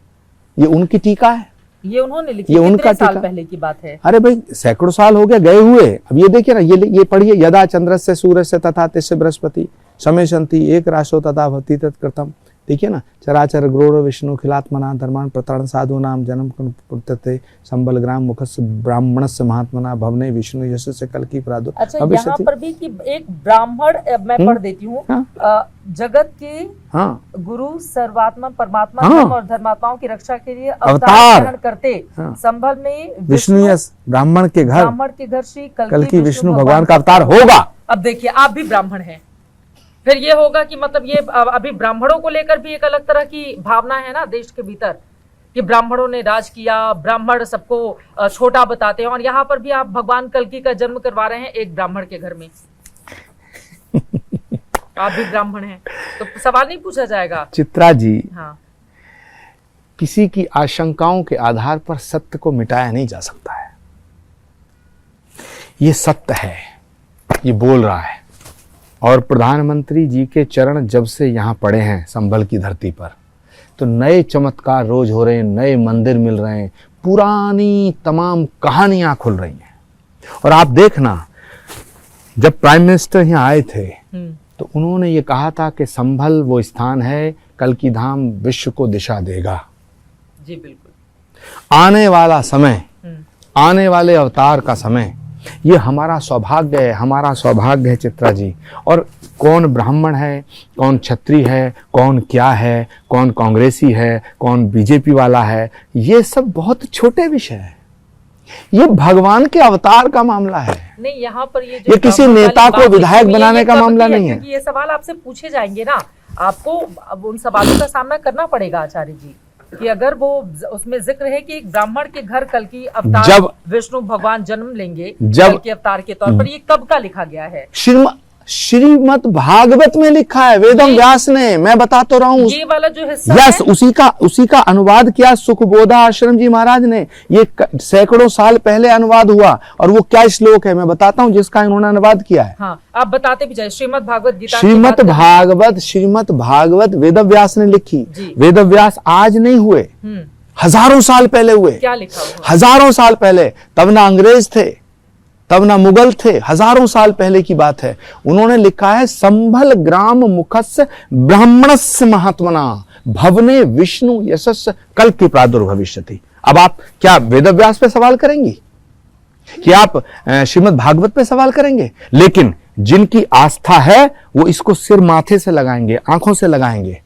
[SPEAKER 1] ये उनकी टीका है,
[SPEAKER 2] ये उन्होंने लिखी।
[SPEAKER 1] ये उनका
[SPEAKER 2] साल पहले की बात है।
[SPEAKER 1] अरे भाई, सैकड़ों साल हो गए गए हुए। अब ये देखिए ना, ये पढ़िए। यदा चंद्रस्य सूर्यस्य तथा तिष्य बृहस्पति समेशंति एक राशो तथा भक्ति तत्कृतम। देखिए ना, चराचर ग्रोर विष्णु खिलात्मना धर्मान प्रतरण साधु नाम जन्म पुत्रते संबल ग्राम मुखस्य ब्राह्मणस्य महात्मना भवने विष्णु यशस्य कल की प्रादुर।
[SPEAKER 2] अच्छा, यहाँ पर भी कि एक ब्राह्मण, मैं पढ़ देती हूँ। जगत के गुरु सर्वात्मा परमात्मा और धर्मात्माओं की रक्षा के लिए अवतार ग्रहण करते संभल में विष्णु
[SPEAKER 1] ब्राह्मण के
[SPEAKER 2] घर श्री
[SPEAKER 1] कल की विष्णु भगवान का अवतार होगा।
[SPEAKER 2] अब देखिए, आप भी ब्राह्मण हैं, फिर ये होगा कि मतलब ये अभी ब्राह्मणों को लेकर भी एक अलग तरह की भावना है ना देश के भीतर कि ब्राह्मणों ने राज किया, ब्राह्मण सबको छोटा बताते हैं। और यहाँ पर भी आप भगवान कल्कि का जन्म करवा रहे हैं एक ब्राह्मण के घर में। आप भी ब्राह्मण हैं तो सवाल नहीं पूछा जाएगा?
[SPEAKER 1] चित्रा जी,
[SPEAKER 2] हाँ,
[SPEAKER 1] किसी की आशंकाओं के आधार पर सत्य को मिटाया नहीं जा सकता है। ये सत्य है, ये बोल रहा है। और प्रधानमंत्री जी के चरण जब से यहाँ पड़े हैं संभल की धरती पर, तो नए चमत्कार रोज हो रहे हैं, नए मंदिर मिल रहे हैं, पुरानी तमाम कहानियां खुल रही हैं। और आप देखना, जब प्राइम मिनिस्टर यहाँ आए थे तो उन्होंने ये कहा था कि संभल वो स्थान है, कल्की धाम विश्व को दिशा देगा।
[SPEAKER 2] जी बिल्कुल।
[SPEAKER 1] आने वाला समय, आने वाले अवतार का समय, ये हमारा सौभाग्य है, हमारा सौभाग्य है चित्रा जी। और कौन ब्राह्मण है, कौन क्षत्रिय है, कौन क्या है, कौन कांग्रेसी है, कौन बीजेपी वाला है, ये सब बहुत छोटे विषय है। ये भगवान के अवतार का मामला है।
[SPEAKER 2] नहीं, यहाँ पर ये
[SPEAKER 1] किसी नेता को विधायक बनाने का मामला नहीं है।
[SPEAKER 2] ये सवाल आपसे पूछे जाएंगे ना, आपको अब उन सवालों का सामना करना पड़ेगा आचार्य जी, कि अगर वो उसमें जिक्र है कि एक ब्राह्मण के घर कल्की अवतार जब विष्णु भगवान जन्म लेंगे, जब कल्की अवतार के तौर पर, ये कब का लिखा गया है?
[SPEAKER 1] श्रीमद् भागवत में लिखा है, वेदम व्यास ने, मैं बता तो रहा हूँ।
[SPEAKER 2] ये वाला जो हिस्सा
[SPEAKER 1] यस, उसी का अनुवाद किया सुखबोधा आश्रम जी महाराज ने। ये सैकड़ों साल पहले अनुवाद हुआ, और वो क्या श्लोक है मैं बताता हूँ जिसका इन्होंने अनुवाद किया है।
[SPEAKER 2] हाँ, आप बताते भी जाए। श्रीमद् भागवत गीता,
[SPEAKER 1] श्रीमद् भागवत वेद व्यास ने लिखी। वेद व्यास आज नहीं हुए, हजारों साल पहले हुए।
[SPEAKER 2] क्या लिखा हुआ?
[SPEAKER 1] हजारों साल पहले, तब ना अंग्रेज थे, तब ना मुगल थे, हजारों साल पहले की बात है। उन्होंने लिखा है, संभल ग्राम मुखस्य ब्राह्मणस्य महात्मना भवने विष्णु यशस्य कल्कि प्रादुर्भविष्यति। अब आप क्या वेदव्यास पे सवाल करेंगी, कि आप श्रीमद् भागवत पे सवाल करेंगे? लेकिन जिनकी आस्था है वो इसको सिर माथे से लगाएंगे, आंखों से लगाएंगे।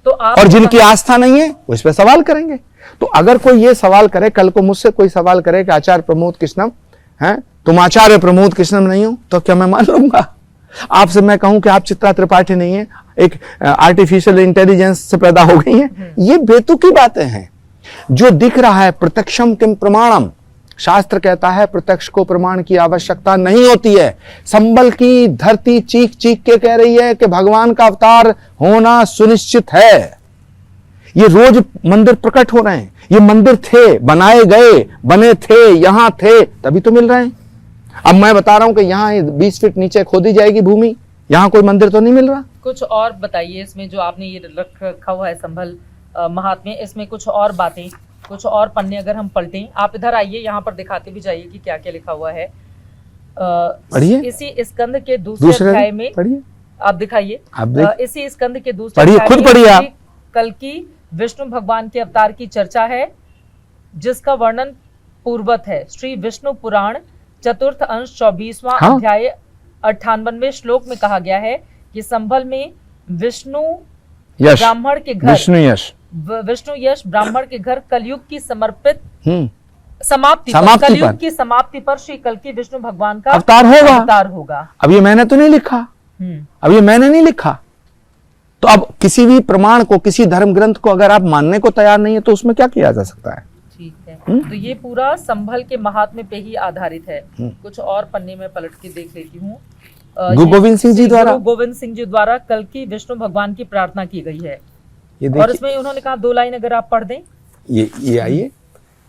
[SPEAKER 2] तो आप,
[SPEAKER 1] और जिनकी आस्था नहीं है वो इस पे सवाल करेंगे। तो अगर कोई ये सवाल करे, कल को मुझसे कोई सवाल करे कि आचार्य प्रमोद कृष्णम हैं, तुम आचार्य प्रमोद कृष्णम नहीं हो, तो क्या मैं मान लूंगा? आपसे मैं कहूं कि आप चित्रा त्रिपाठी नहीं है, एक आर्टिफिशियल इंटेलिजेंस से पैदा हो गई हैं, ये बेतुकी बातें हैं। जो दिख रहा है, प्रत्यक्षम किम प्रमाणम, शास्त्र कहता है प्रत्यक्ष को प्रमाण की आवश्यकता नहीं होती है। संभल की धरती चीख चीख के कह रही है कि भगवान का अवतार होना सुनिश्चित है। ये रोज मंदिर प्रकट हो रहे हैं, ये मंदिर थे, बनाए गए, बने थे, यहां थे, तभी तो मिल रहे हैं। अब मैं बता रहा हूं कि यहाँ 20 फीट नीचे खोदी जाएगी भूमि, यहां कोई मंदिर तो नहीं मिल रहा।
[SPEAKER 2] कुछ और बताइए इसमें, जो आपने ये रखा हुआ है संभल महात्म्य, इसमें कुछ और बातें, कुछ और पन्ने अगर हम पलटें। आप इधर आइए, यहाँ पर दिखाते भी जाइए कि क्या क्या लिखा हुआ है।
[SPEAKER 1] पढ़िए,
[SPEAKER 2] इसी स्कंद के दूसरे अध्याय में
[SPEAKER 1] पढ़िए,
[SPEAKER 2] आप दिखाइए। इसी स्कंद के दूसरे
[SPEAKER 1] पढ़िए, खुद पढ़िए आप।
[SPEAKER 2] कल्कि विष्णु भगवान के अवतार की चर्चा है, जिसका वर्णन पूर्वत है। श्री विष्णु पुराण चतुर्थ अंश 24वां अध्याय 98वें श्लोक में कहा गया है कि संभल में विष्णु ब्राह्मण के घर, विष्णु यश ब्राह्मण के घर कलयुग की समर्पित समाप्ति पर, कलयुग की समाप्ति पर श्री कल्कि विष्णु भगवान का अवतार होगा।
[SPEAKER 1] अब ये मैंने तो नहीं लिखा, अब ये मैंने नहीं लिखा। तो अब किसी भी प्रमाण को, किसी धर्म ग्रंथ को अगर आप मानने को तैयार नहीं है तो उसमें क्या किया जा सकता है?
[SPEAKER 2] ठीक है। तो ये पूरा संभल के महात्म्य पे ही आधारित है। कुछ और पन्ने में पलट के देख लेती हूँ।
[SPEAKER 1] गुरु गोविंद सिंह जी
[SPEAKER 2] द्वारा कल्कि विष्णु भगवान की प्रार्थना की गई है। और इसमें उन्होंने कहा, 2 लाइन अगर आप पढ़ दें।
[SPEAKER 1] ये आइए,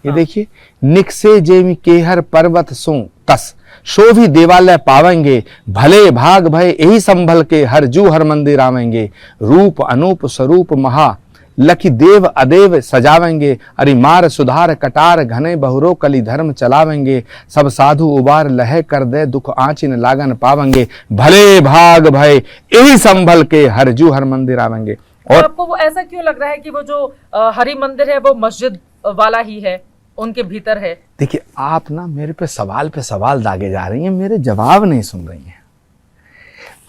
[SPEAKER 1] ये देखिए, निकसे जेमि केहर पर्वत सो तस शोभी देवालय पावेंगे, भले भाग भय यही संभल के हर जू हर मंदिर आवेंगे, रूप अनूप स्वरूप महा लखी देव अदेव सजावेंगे, अरि मार सुधार कटार घने बहुरो कली धर्म चलावेंगे, सब साधु उबार लह कर दे दुख आंचिन लागन पावेंगे, भले भाग भय यही संभल के हर जू हर मंदिर आवेंगे।
[SPEAKER 2] और आपको वो ऐसा क्यों लग रहा है कि वो जो हरि मंदिर है वो मस्जिद वाला ही है, उनके भीतर है? देखिए,
[SPEAKER 1] आप ना मेरे पे सवाल दागे जा रही हैं, मेरे जवाब नहीं सुन रही हैं।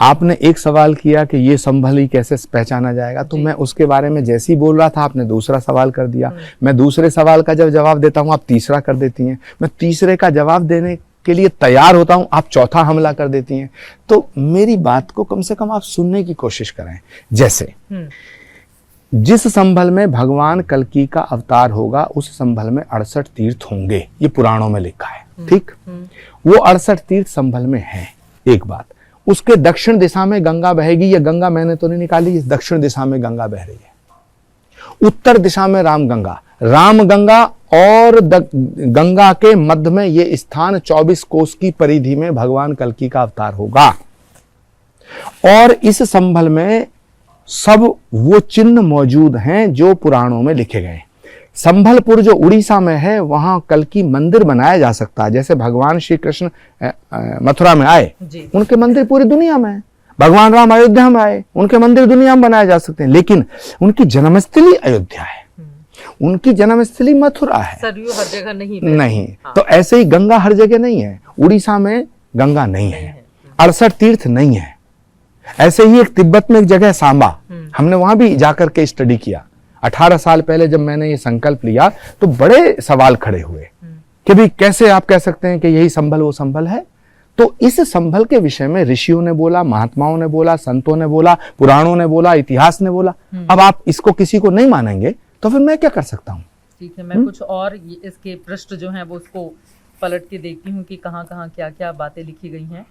[SPEAKER 1] आपने एक सवाल किया कि ये संभल ही कैसे पहचाना जाएगा, तो मैं उसके बारे में जैसे ही बोल रहा था आपने दूसरा सवाल कर दिया। मैं दूसरे सवाल का जब जवाब देता हूँ आप तीसरा कर देती हैं, मैं तीसरे का जवाब देने के लिए तैयार होता हूं, आप चौथा हमला कर देती हैं। तो मेरी बात को कम से कम आप सुनने की कोशिश करें। जैसे जिस संभल में भगवान कल्कि का अवतार होगा उस संभल में 68 तीर्थ होंगे, ये पुराणों में लिखा है, ठीक? वो 68 तीर्थ संभल में है। एक बात, उसके दक्षिण दिशा में गंगा बहेगी, या गंगा मैंने तो नहीं निकाली, दक्षिण दिशा में गंगा बह रही है। उत्तर दिशा में राम गंगा और गंगा के मध्य में ये स्थान 24 कोस की परिधि में भगवान कल्कि का अवतार होगा। और इस संभल में सब वो चिन्ह मौजूद हैं जो पुराणों में लिखे गए। संभलपुर जो उड़ीसा में है, वहां कल्कि मंदिर बनाया जा सकता है। जैसे भगवान श्री कृष्ण मथुरा में आए, उनके मंदिर पूरी दुनिया में है। भगवान राम अयोध्या में आए, उनके मंदिर दुनिया में बनाए जा सकते हैं। लेकिन उनकी जन्मस्थली अयोध्या है, उनकी जन्मस्थली मथुरा है।
[SPEAKER 2] सरयू हर जगह
[SPEAKER 1] नहीं। तो ऐसे ही गंगा हर जगह नहीं है। उड़ीसा में गंगा नहीं है, 68 तीर्थ नहीं है। ऐसे ही एक तिब्बत में एक जगह है सांबा, हमने वहां भी जाकर के स्टडी किया। 18 साल पहले जब मैंने ये संकल्प लिया तो बड़े सवाल खड़े हुए कि भी कैसे आप कह सकते हैं कि यही संभल वो संभल है। तो इस संभल के विषय में ऋषियों ने बोला, महात्माओं ने बोला, संतों ने बोला, पुराणों ने बोला, इतिहास ने बोला। अब आप इसको किसी को नहीं मानेंगे तो फिर मैं क्या कर सकता हूँ।
[SPEAKER 2] ठीक है, मैं कुछ और इसके पृष्ठ जो है वो उसको पलट के देखती हूँ कि कहाँ कहाँ क्या क्या बातें लिखी गई हैं।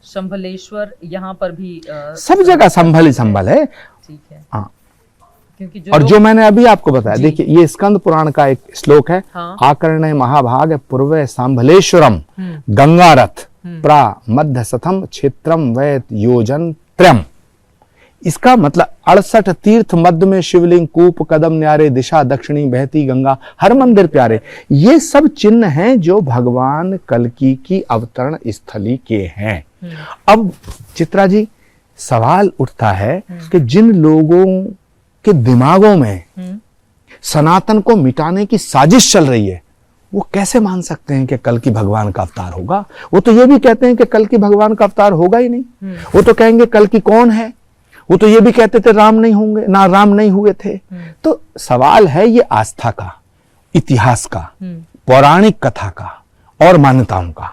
[SPEAKER 2] संभलेश्वर यहाँ पर भी
[SPEAKER 1] सब जगह संभल ही संभल है।
[SPEAKER 2] ठीक है,
[SPEAKER 1] हाँ।
[SPEAKER 2] क्योंकि
[SPEAKER 1] और जो मैंने अभी आपको बताया, देखिए ये स्कंद पुराण का एक श्लोक है।
[SPEAKER 2] हाँ।
[SPEAKER 1] आकर्णे महाभाग पूर्वे सांभलेश्वरम गंगारथ प्रा मध्य सथम क्षेत्रम वैत योजन त्रयम। इसका मतलब 68 तीर्थ मध्य में शिवलिंग, कूप कदम न्यारे, दिशा दक्षिणी बहती गंगा, हर मंदिर प्यारे। ये सब चिन्ह हैं जो भगवान कल्कि की अवतरण स्थली के हैं। अब चित्रा जी, सवाल उठता है कि जिन लोगों के दिमागों में सनातन को मिटाने की साजिश चल रही है, वो कैसे मान सकते हैं कि कल्कि भगवान का अवतार होगा। वो तो ये भी कहते हैं कि कल्कि भगवान का अवतार होगा ही नहीं। वो तो कहेंगे कल्कि कौन है। वो तो ये भी कहते थे राम नहीं होंगे, ना राम नहीं हुए थे। तो सवाल है ये आस्था का, इतिहास का, पौराणिक कथा का और मान्यताओं का।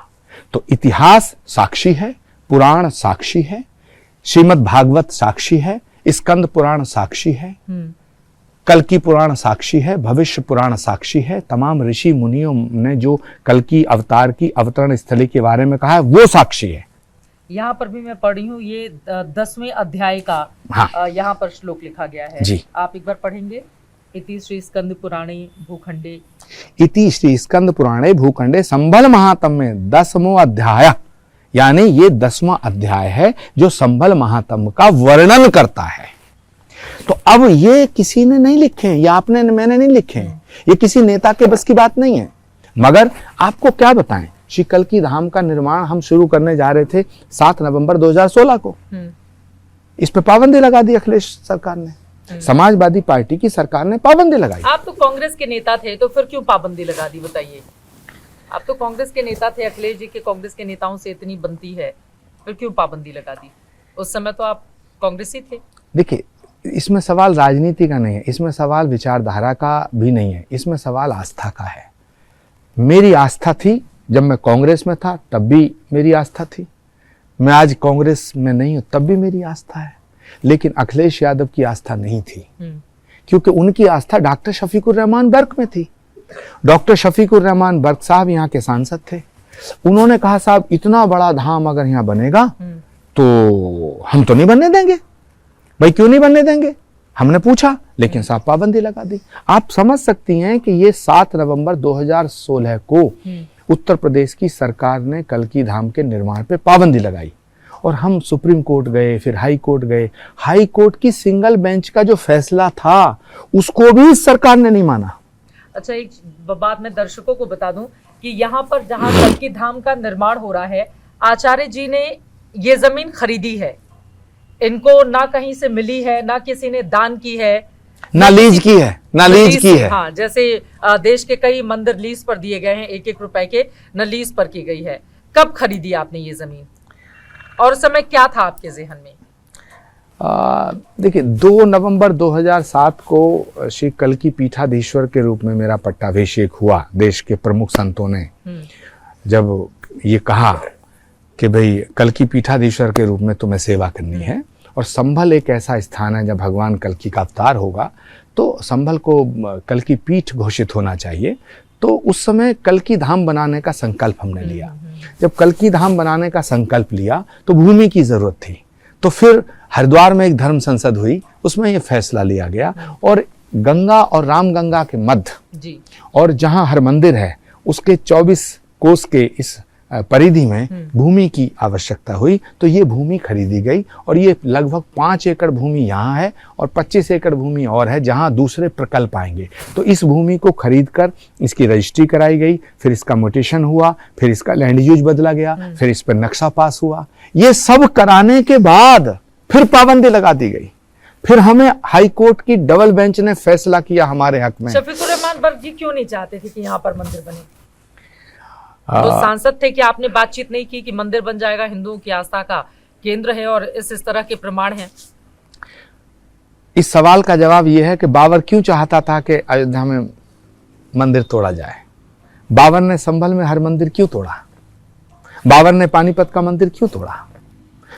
[SPEAKER 1] तो इतिहास साक्षी है, पुराण साक्षी है, श्रीमद् भागवत साक्षी है, स्कंद पुराण साक्षी है, कल्कि पुराण साक्षी है, भविष्य पुराण साक्षी है। तमाम ऋषि मुनियों ने जो कल्कि अवतार की अवतरण स्थली के बारे में कहा है वो साक्षी है।
[SPEAKER 2] यहाँ पर भी मैं पढ़ी हूँ, ये 10वें अध्याय का
[SPEAKER 1] हाँ।
[SPEAKER 2] यहाँ पर श्लोक लिखा गया है
[SPEAKER 1] जी।
[SPEAKER 2] आप एक बार पढ़ेंगे। इति श्री स्कंद पुराणे भूखंडे,
[SPEAKER 1] इति श्री स्कंद पुराणे भूखंडे संभल महात्म्य में 10वां अध्याय, यानी ये 10वां अध्याय है जो संभल महात्म्य का वर्णन करता है। तो अब ये किसी ने नहीं लिखे हैं, या आपने मैंने नहीं लिखे हैं, ये किसी नेता के बस की बात नहीं है। मगर आपको क्या बताएं, श्री कल्कि धाम का निर्माण हम शुरू करने जा रहे थे 7 नवंबर 2016 को। इस पे पाबंदी लगा दी अखिलेश सरकार ने, समाजवादी पार्टी की सरकार ने पाबंदी लगाई।
[SPEAKER 2] आप तो कांग्रेस के नेता थे, तो फिर क्यों पाबंदी लगा दी, बताइए। आप तो कांग्रेस के नेता थे, अखिलेश जी के कांग्रेस के नेताओं से इतनी बनती है, फिर क्यों पाबंदी लगा दी? उस समय तो आप कांग्रेसी थे।
[SPEAKER 1] देखिए, इसमें सवाल राजनीति का नहीं है, इसमें सवाल विचारधारा का भी नहीं है, इसमें सवाल आस्था का है। मेरी आस्था थी जब मैं कांग्रेस में था, तब भी मेरी आस्था थी। मैं आज कांग्रेस में नहीं हूं, तब भी मेरी आस्था है। लेकिन अखिलेश यादव की आस्था नहीं थी, क्योंकि उनकी आस्था डॉक्टर शफीकुर रहमान बर्क में थी। डॉक्टर शफीकुर रहमान बर्क साहब यहाँ के सांसद थे। उन्होंने कहा साहब इतना बड़ा धाम अगर यहाँ बनेगा तो हम तो नहीं बनने देंगे। भाई क्यों नहीं बनने देंगे, हमने पूछा, लेकिन साहब पाबंदी लगा दी। आप समझ सकती हैं कि ये 7 नवंबर 2016 को उत्तर प्रदेश की सरकार ने कल्कि धाम के निर्माण पे पाबंदी लगाई और हम सुप्रीम कोर्ट गए, फिर हाई कोर्ट गए। हाई कोर्ट की सिंगल बेंच का जो फैसला था उसको भी इस सरकार ने नहीं माना।
[SPEAKER 2] अच्छा, एक बात मैं दर्शकों को बता दूं कि यहाँ पर जहाँ कल्कि धाम का निर्माण हो रहा है, आचार्य जी ने ये जमीन खरीदी है, इनको ना कहीं से मिली है, ना किसी ने दान की है,
[SPEAKER 1] ना लीज की है, ना लीज की है।
[SPEAKER 2] हाँ, जैसे देश के कई मंदिर लीज पर दिए गए हैं 1-1 रुपए के, न लीज पर की गई है। कब खरीदी आपने ये जमीन और उस समय क्या था आपके जहन में?
[SPEAKER 1] देखिए 2 नवंबर 2007 को श्री कल्कि पीठाधीश्वर के रूप में मेरा पट्टाभिषेक हुआ। देश के प्रमुख संतों ने जब ये कहा कि भाई कल्कि पीठाधीश्वर के रूप में तुम्हें सेवा करनी है और संभल एक ऐसा स्थान है जब भगवान कल्कि का अवतार होगा तो संभल को कल्कि पीठ घोषित होना चाहिए। तो उस समय कल्कि धाम बनाने का संकल्प हमने लिया। जब कल्कि धाम बनाने का संकल्प लिया तो भूमि की जरूरत थी, तो फिर हरिद्वार में एक धर्म संसद हुई, उसमें ये फैसला लिया गया और गंगा और रामगंगा के मध्य और जहां हर मंदिर है उसके 24 कोस के इस परिधि में भूमि की आवश्यकता हुई, तो ये भूमि खरीदी गई और ये लगभग 5 एकड़ भूमि यहाँ है और 25 एकड़ भूमि और है जहाँ दूसरे प्रकल्प आएंगे। तो इस भूमि को खरीद कर इसकी रजिस्ट्री कराई गई, फिर इसका म्यूटेशन हुआ, फिर इसका लैंड यूज बदला गया, फिर इस पर नक्शा पास हुआ। ये सब कराने के बाद फिर पाबंदी लगा दी गई। फिर हमें हाई कोर्ट की डबल बेंच ने फैसला किया हमारे हक में।
[SPEAKER 2] शफीकुर रहमान बर्क जी क्यों नहीं चाहते थे कि यहाँ पर मंदिर बने? तो सांसद थे कि आपने बातचीत नहीं की कि मंदिर बन जाएगा, हिंदुओं की आस्था का केंद्र है और इस तरह के प्रमाण हैं?
[SPEAKER 1] इस सवाल का जवाब यह है कि बाबर क्यों चाहता था कि अयोध्या में मंदिर तोड़ा जाए। बाबर ने संभल में हर मंदिर क्यों तोड़ा? बाबर ने पानीपत का मंदिर क्यों तोड़ा?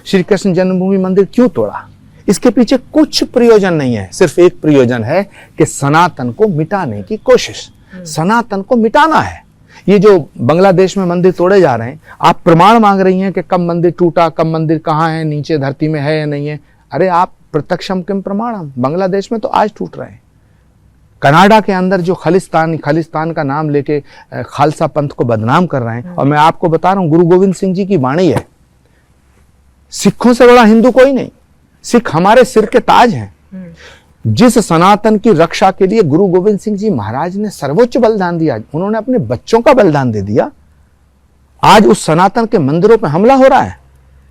[SPEAKER 1] श्री कृष्ण जन्मभूमि मंदिर क्यों तोड़ा? इसके पीछे कुछ प्रयोजन नहीं है, सिर्फ एक प्रयोजन है कि सनातन को मिटाने की कोशिश। सनातन को मिटाना है। ये जो बांग्लादेश में मंदिर तोड़े जा रहे हैं, आप प्रमाण मांग रही हैं कि कब मंदिर टूटा, कब मंदिर कहाँ है, नीचे धरती में है या नहीं है। अरे आप प्रत्यक्षम किम प्रमाणम। बांग्लादेश में तो आज टूट रहे हैं। कनाडा के अंदर जो खालिस्तान का नाम लेके खालसा पंथ को बदनाम कर रहे हैं, और मैं आपको बता रहा हूं गुरु गोविंद सिंह जी की वाणी है, सिखों से बड़ा हिंदू कोई नहीं। सिख हमारे सिर के ताज हैं। जिस सनातन की रक्षा के लिए गुरु गोविंद सिंह जी महाराज ने सर्वोच्च बलिदान दिया, उन्होंने अपने बच्चों का बलिदान दे दिया। आज उस सनातन के मंदिरों पर हमला हो रहा है।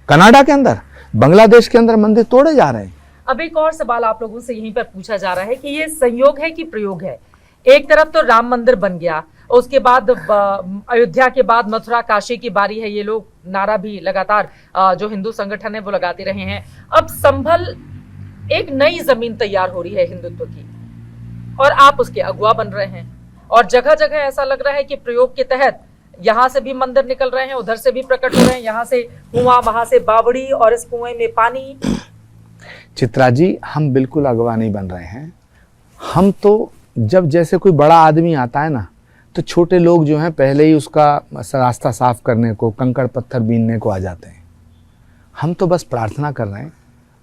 [SPEAKER 1] कनाडा के अंदर, बांग्लादेश के अंदर मंदिर तोड़े जा रहे हैं।
[SPEAKER 2] अब एक और सवाल आप लोगों से यहीं पर पूछा जा रहा है कि ये संयोग है कि प्रयोग है? एक तरफ तो राम मंदिर बन गया, उसके बाद अयोध्या के बाद मथुरा काशी की बारी है। ये लोग नारा भी लगातार जो हिंदू संगठन है वो लगाते रहे हैं। अब संभल एक नई जमीन तैयार हो रही है हिंदुत्व की, और आप उसके अगुवा बन रहे हैं। और जगह जगह ऐसा लग रहा है कि प्रयोग के तहत यहाँ से भी मंदिर निकल रहे हैं, उधर से भी प्रकट हो रहे हैं, यहाँ से कुआं, वहां से बावड़ी, और इस कुएं में पानी।
[SPEAKER 1] चित्रा जी, हम बिल्कुल अगवा नहीं बन रहे हैं। हम तो जब जैसे कोई बड़ा आदमी आता है ना, तो छोटे लोग जो हैं पहले ही उसका रास्ता साफ करने को, कंकड़ पत्थर बीनने को आ जाते हैं। हम तो बस प्रार्थना कर रहे हैं,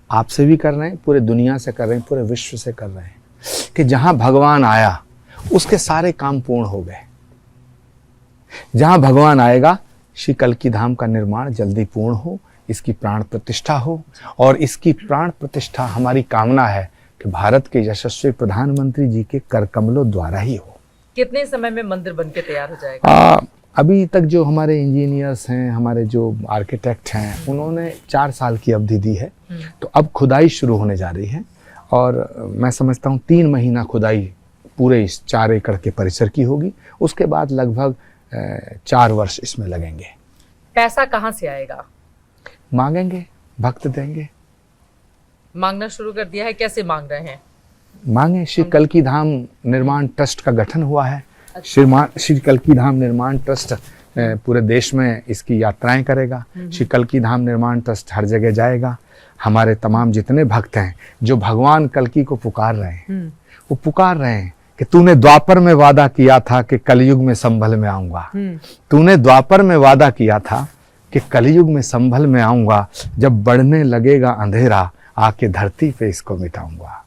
[SPEAKER 1] आपसे भी कर रहे हैं, पूरे दुनिया से कर रहे हैं, पूरे विश्व से कर रहे हैं कि जहां भगवान आया उसके सारे काम पूर्ण हो गए। जहां भगवान आएगा, श्री कल्की धाम का निर्माण जल्दी पूर्ण हो, इसकी प्राण प्रतिष्ठा हो, और इसकी प्राण प्रतिष्ठा हमारी कामना है कि भारत के यशस्वी प्रधानमंत्री जी के कर कमलों द्वारा ही हो।
[SPEAKER 2] कितने समय में मंदिर बनके तैयार हो जाएगा?
[SPEAKER 1] अभी तक जो हमारे इंजीनियर्स हैं, हमारे जो आर्किटेक्ट हैं, उन्होंने 4 साल की अवधि दी है। तो अब खुदाई शुरू होने जा रही है, और मैं समझता हूँ 3 महीना खुदाई पूरे इस 4 एकड़ के परिसर की होगी। उसके बाद लगभग 4 वर्ष इसमें लगेंगे।
[SPEAKER 2] पैसा कहाँ से आएगा?
[SPEAKER 1] मांगेंगे, भक्त देंगे।
[SPEAKER 2] मांगना शुरू कर दिया है? कैसे मांग रहे हैं?
[SPEAKER 1] मांगे। श्री कल्की धाम निर्माण ट्रस्ट का गठन हुआ है। श्री कल्की धाम निर्माण ट्रस्ट पूरे देश में इसकी यात्राएं करेगा। श्री कल्की धाम निर्माण ट्रस्ट हर जगह जाएगा। हमारे तमाम जितने भक्त हैं जो भगवान कल्की को पुकार रहे हैं, वो पुकार रहे हैं कि तूने द्वापर में वादा किया था कि कलयुग में संभल में आऊंगा। तूने द्वापर में वादा किया था कि कलयुग में संभल में आऊंगा। जब बढ़ने लगेगा अंधेरा, आके धरती पे इसको मिटाऊंगा।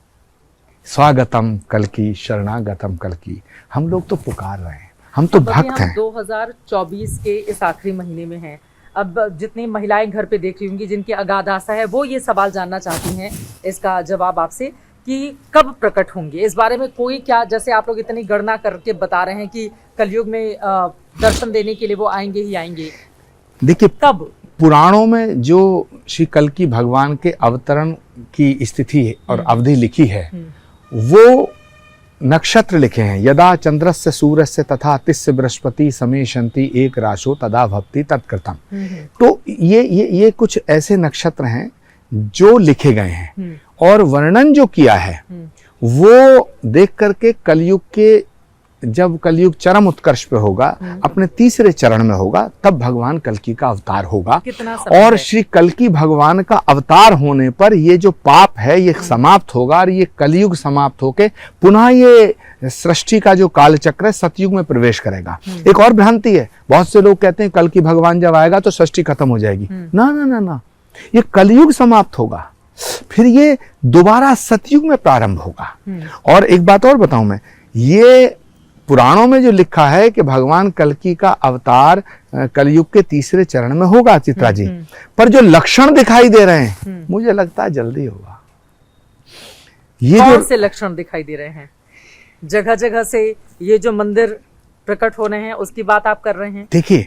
[SPEAKER 1] स्वागतम कल्की, शरणागतम कल्की। हम लोग तो पुकार रहे हैं, हम तो भक्त हैं।
[SPEAKER 2] 2024 के इस आखिरी महीने में हैं। अब जितनी महिलाएं घर पे देख रही होंगी, जिनकी अगाध आशा है, वो ये सवाल जानना चाहती हैं, इसका जवाब आपसे, कि कब प्रकट होंगे। इस बारे में कोई क्या, जैसे आप लोग इतनी गणना करके बता रहे हैं कि कलयुग में दर्शन देने के लिए वो आएंगे ही आएंगे,
[SPEAKER 1] देखिए
[SPEAKER 2] कब?
[SPEAKER 1] पुराणों में जो श्री कल्की भगवान के अवतरण की स्थिति और अवधि लिखी है, वो नक्षत्र लिखे हैं। यदा चंद्रस्य सूर्यस्य तथा तिस्य बृहस्पति समेशंति एक राशो तदा भक्ति तत्कृतम। तो ये कुछ ऐसे नक्षत्र हैं जो लिखे गए हैं, और वर्णन जो किया है वो देख करके कलयुग के, जब कलयुग चरम उत्कर्ष पे होगा, अपने 3रे चरण में होगा, तब भगवान कल्की का अवतार होगा। और श्री कल्की भगवान का अवतार होने पर ये जो पाप है ये समाप्त होगा, और ये कलयुग समाप्त होके पुनः ये सृष्टि का जो कालचक्र है सतयुग में प्रवेश करेगा। एक और भ्रांति है, बहुत से लोग कहते हैं कल्की भगवान जब आएगा तो सृष्टि खत्म हो जाएगी। ना ना ना ना, ये कलयुग समाप्त होगा, फिर ये दोबारा सतयुग में प्रारंभ होगा। और एक बात और बताऊं मैं, ये पुराणों में जो लिखा है कि भगवान कल्कि का अवतार कलयुग के तीसरे चरण में होगा चित्रा जी, पर जो लक्षण दिखाई दे रहे हैं मुझे लगता है जल्दी होगा। ये
[SPEAKER 2] कौन से लक्षण दिखाई दे रहे हैं? जगह जगह से ये जो मंदिर प्रकट हो रहे हैं उसकी बात आप कर रहे हैं।
[SPEAKER 1] देखिए,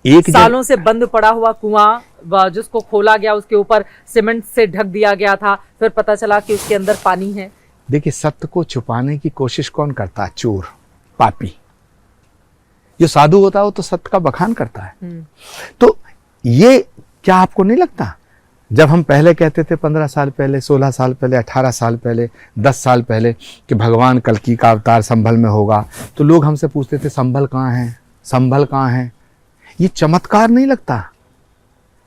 [SPEAKER 1] एक
[SPEAKER 2] सालों से बंद पड़ा हुआ कुआं जिसको खोला गया, उसके ऊपर सीमेंट से ढक दिया गया था, फिर पता चला कि उसके अंदर पानी है।
[SPEAKER 1] देखिए, सत्य को छुपाने की कोशिश कौन करता है? चोर, पापी। जो साधु होता है वो तो सत्य का बखान करता है। तो ये क्या आपको नहीं लगता, जब हम पहले कहते थे 15 साल पहले, 16 साल पहले, 18 साल पहले, 10 साल पहले कि भगवान कल्कि का अवतार संभल में होगा, तो लोग हमसे पूछते थे संभल कहाँ है, संभल कहाँ है? ये चमत्कार नहीं लगता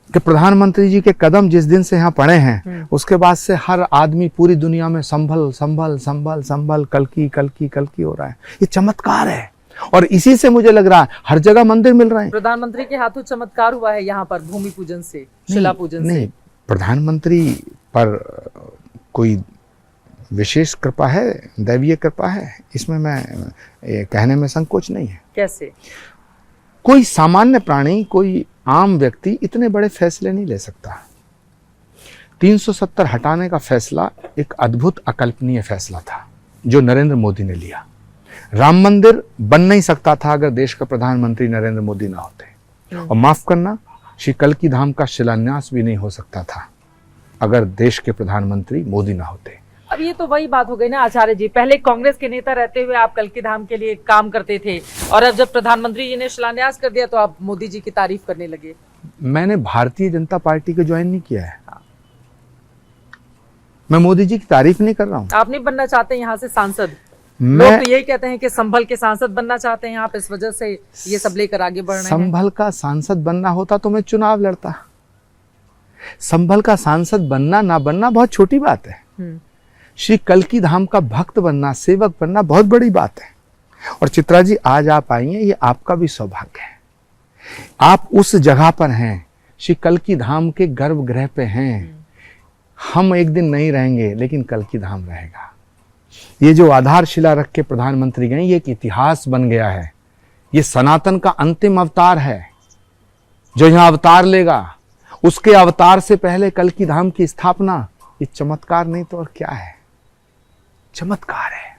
[SPEAKER 1] कि प्रधानमंत्री जी के कदम जिस दिन से यहाँ पड़े हैं उसके बाद से हर आदमी पूरी दुनिया में संभल संभल संभल संभल कल्कि कल्कि कल्कि हो रहा है। ये चमत्कार है और इसी से मुझे लग रहा है हर जगह मंदिर मिल रहे हैं।
[SPEAKER 2] प्रधानमंत्री के हाथों चमत्कार हुआ है यहाँ पर भूमि पूजन से, शिला पूजन से।
[SPEAKER 1] नहीं, प्रधानमंत्री पर कोई विशेष कृपा है, दैवीय कृपा है, इसमें मैं कहने में संकोच नहीं है।
[SPEAKER 2] कैसे?
[SPEAKER 1] कोई सामान्य प्राणी, कोई आम व्यक्ति इतने बड़े फैसले नहीं ले सकता। 370 हटाने का फैसला एक अद्भुत अकल्पनीय फैसला था जो नरेंद्र मोदी ने लिया। राम मंदिर बन नहीं सकता था अगर देश का प्रधानमंत्री नरेंद्र मोदी ना होते, और माफ करना, श्री कल्कि धाम का शिलान्यास भी नहीं हो सकता था अगर देश के प्रधानमंत्री मोदी ना होते।
[SPEAKER 2] अब ये तो वही बात हो गई ना आचार्य जी, पहले कांग्रेस के नेता रहते हुए आप कल्कि धाम के लिए काम करते थे और अब जब प्रधानमंत्री जी ने शिलान्यास कर दिया तो आप मोदी जी की तारीफ करने लगे।
[SPEAKER 1] मैंने भारतीय जनता पार्टी को ज्वाइन नहीं किया है, मैं मोदी जी की तारीफ नहीं कर रहा हूँ।
[SPEAKER 2] आप नहीं बनना चाहते यहाँ से सांसद? लोग तो यही कहते हैं कि संभल के सांसद बनना चाहते हैं आप, इस वजह से ये सब लेकर आगे बढ़ रहे हैं।
[SPEAKER 1] संभल का सांसद बनना होता तो मैं चुनाव लड़ता। संभल का सांसद बनना ना बनना बहुत छोटी बात है। श्री कल्कि धाम का भक्त बनना, सेवक बनना बहुत बड़ी बात है। और चित्रा जी, आज आप आई हैं, ये आपका भी सौभाग्य है। आप उस जगह पर हैं, श्री कल्कि धाम के गर्भगृह पे हैं। हम एक दिन नहीं रहेंगे लेकिन कल्कि धाम रहेगा। ये जो आधारशिला रख के प्रधानमंत्री गए, ये एक इतिहास बन गया है। ये सनातन का अंतिम अवतार है जो यहाँ अवतार लेगा। उसके अवतार से पहले कल्कि धाम की स्थापना, ये चमत्कार नहीं तो और क्या है? चमत्कार है।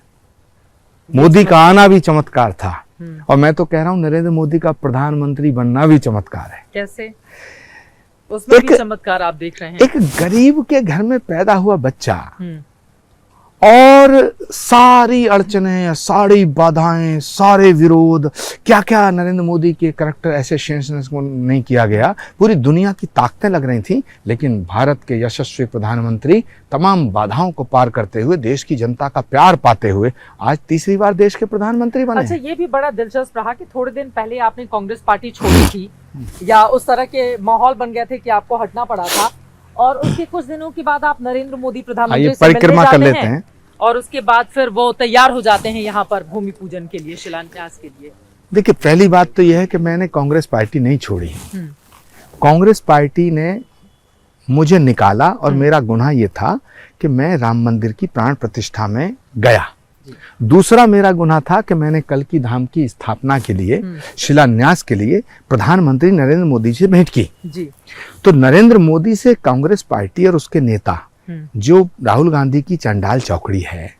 [SPEAKER 1] मोदी का आना भी चमत्कार था और मैं तो कह रहा हूं नरेंद्र मोदी का प्रधानमंत्री बनना भी चमत्कार है।
[SPEAKER 2] कैसे? उसमें भी चमत्कार आप देख रहे हैं।
[SPEAKER 1] एक गरीब के घर में पैदा हुआ बच्चा और सारी अड़चनें, सारी बाधाएं, सारे विरोध, क्या क्या नरेंद्र मोदी के कैरेक्टर एसोसिएशन को नहीं किया गया। पूरी दुनिया की ताकतें लग रही थी, लेकिन भारत के यशस्वी प्रधानमंत्री तमाम बाधाओं को पार करते हुए, देश की जनता का प्यार पाते हुए आज तीसरी बार देश के प्रधानमंत्री बने।
[SPEAKER 2] अच्छा, ये भी बड़ा दिलचस्प रहा कि थोड़े दिन पहले आपने कांग्रेस पार्टी छोड़ी थी या उस तरह के माहौल बन गए थे कि आपको हटना पड़ा था, और उसके कुछ दिनों के बाद आप नरेंद्र मोदी प्रधानमंत्री से
[SPEAKER 1] परिक्रमा कर लेते हैं
[SPEAKER 2] और उसके बाद फिर वो तैयार हो जाते हैं यहाँ पर भूमि पूजन के लिए, शिलान्यास के लिए।
[SPEAKER 1] देखिए, पहली बात तो यह है कि मैंने कांग्रेस पार्टी नहीं छोड़ी। कांग्रेस पार्टी ने मुझे निकाला और मेरा गुनाह यह था कि मैं राम मंदिर की प्राण प्रतिष्ठा में गया। दूसरा मेरा गुनाह था कि मैंने कल्कि धाम की स्थापना के लिए, शिलान्यास के लिए प्रधानमंत्री नरेंद्र मोदी से भेंट की। तो नरेंद्र मोदी से कांग्रेस पार्टी और उसके नेता, जो राहुल गांधी की चंडाल चौकड़ी है,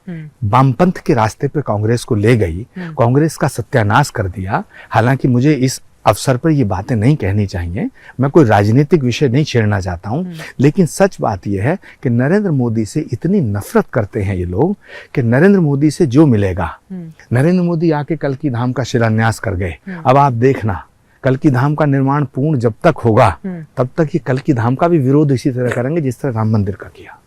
[SPEAKER 1] वामपंथ के रास्ते पे कांग्रेस को ले गई, कांग्रेस का सत्यानाश कर दिया। हालांकि मुझे इस अवसर पर ये बातें नहीं कहनी चाहिए, मैं कोई राजनीतिक विषय नहीं छेड़ना चाहता हूं, लेकिन सच बात यह है कि नरेंद्र मोदी से इतनी नफरत करते हैं ये लोग कि नरेंद्र मोदी से जो मिलेगा, नरेंद्र मोदी आके कल्कि धाम का शिलान्यास कर गए। अब आप देखना, कल्कि धाम का निर्माण पूर्ण जब तक होगा तब तक ये कल्कि धाम का भी विरोध इसी तरह करेंगे जिस तरह राम मंदिर का किया।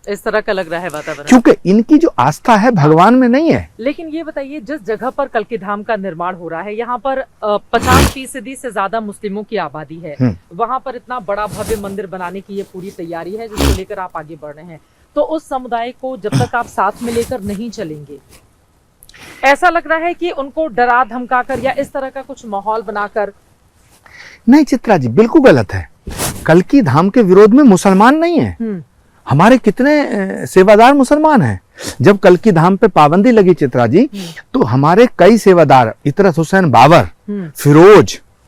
[SPEAKER 2] इस तरह का लग रहा है वातावरण,
[SPEAKER 1] क्योंकि इनकी जो आस्था है भगवान में नहीं है।
[SPEAKER 2] लेकिन ये बताइए, जिस जगह पर कल्कि धाम का निर्माण हो रहा है, यहाँ पर 50% से ज्यादा मुस्लिमों की आबादी है। वहाँ पर इतना बड़ा भव्य मंदिर बनाने की ये पूरी तैयारी है जिसको लेकर आप आगे बढ़ रहे हैं। तो उस समुदाय को जब तक आप साथ में लेकर नहीं चलेंगे, ऐसा लग रहा है कि उनको डरा धमकाकर या इस तरह का कुछ माहौल बनाकर।
[SPEAKER 1] नहीं चित्रा जी, बिल्कुल गलत है। कल्कि धाम के विरोध में मुसलमान नहीं है, हमारे कितने सेवादार मुसलमान हैं। जब कल्कि धाम पे पाबंदी लगी चित्रा जी, तो हमारे कई सेवादार, इतरत हुसैन बाबर,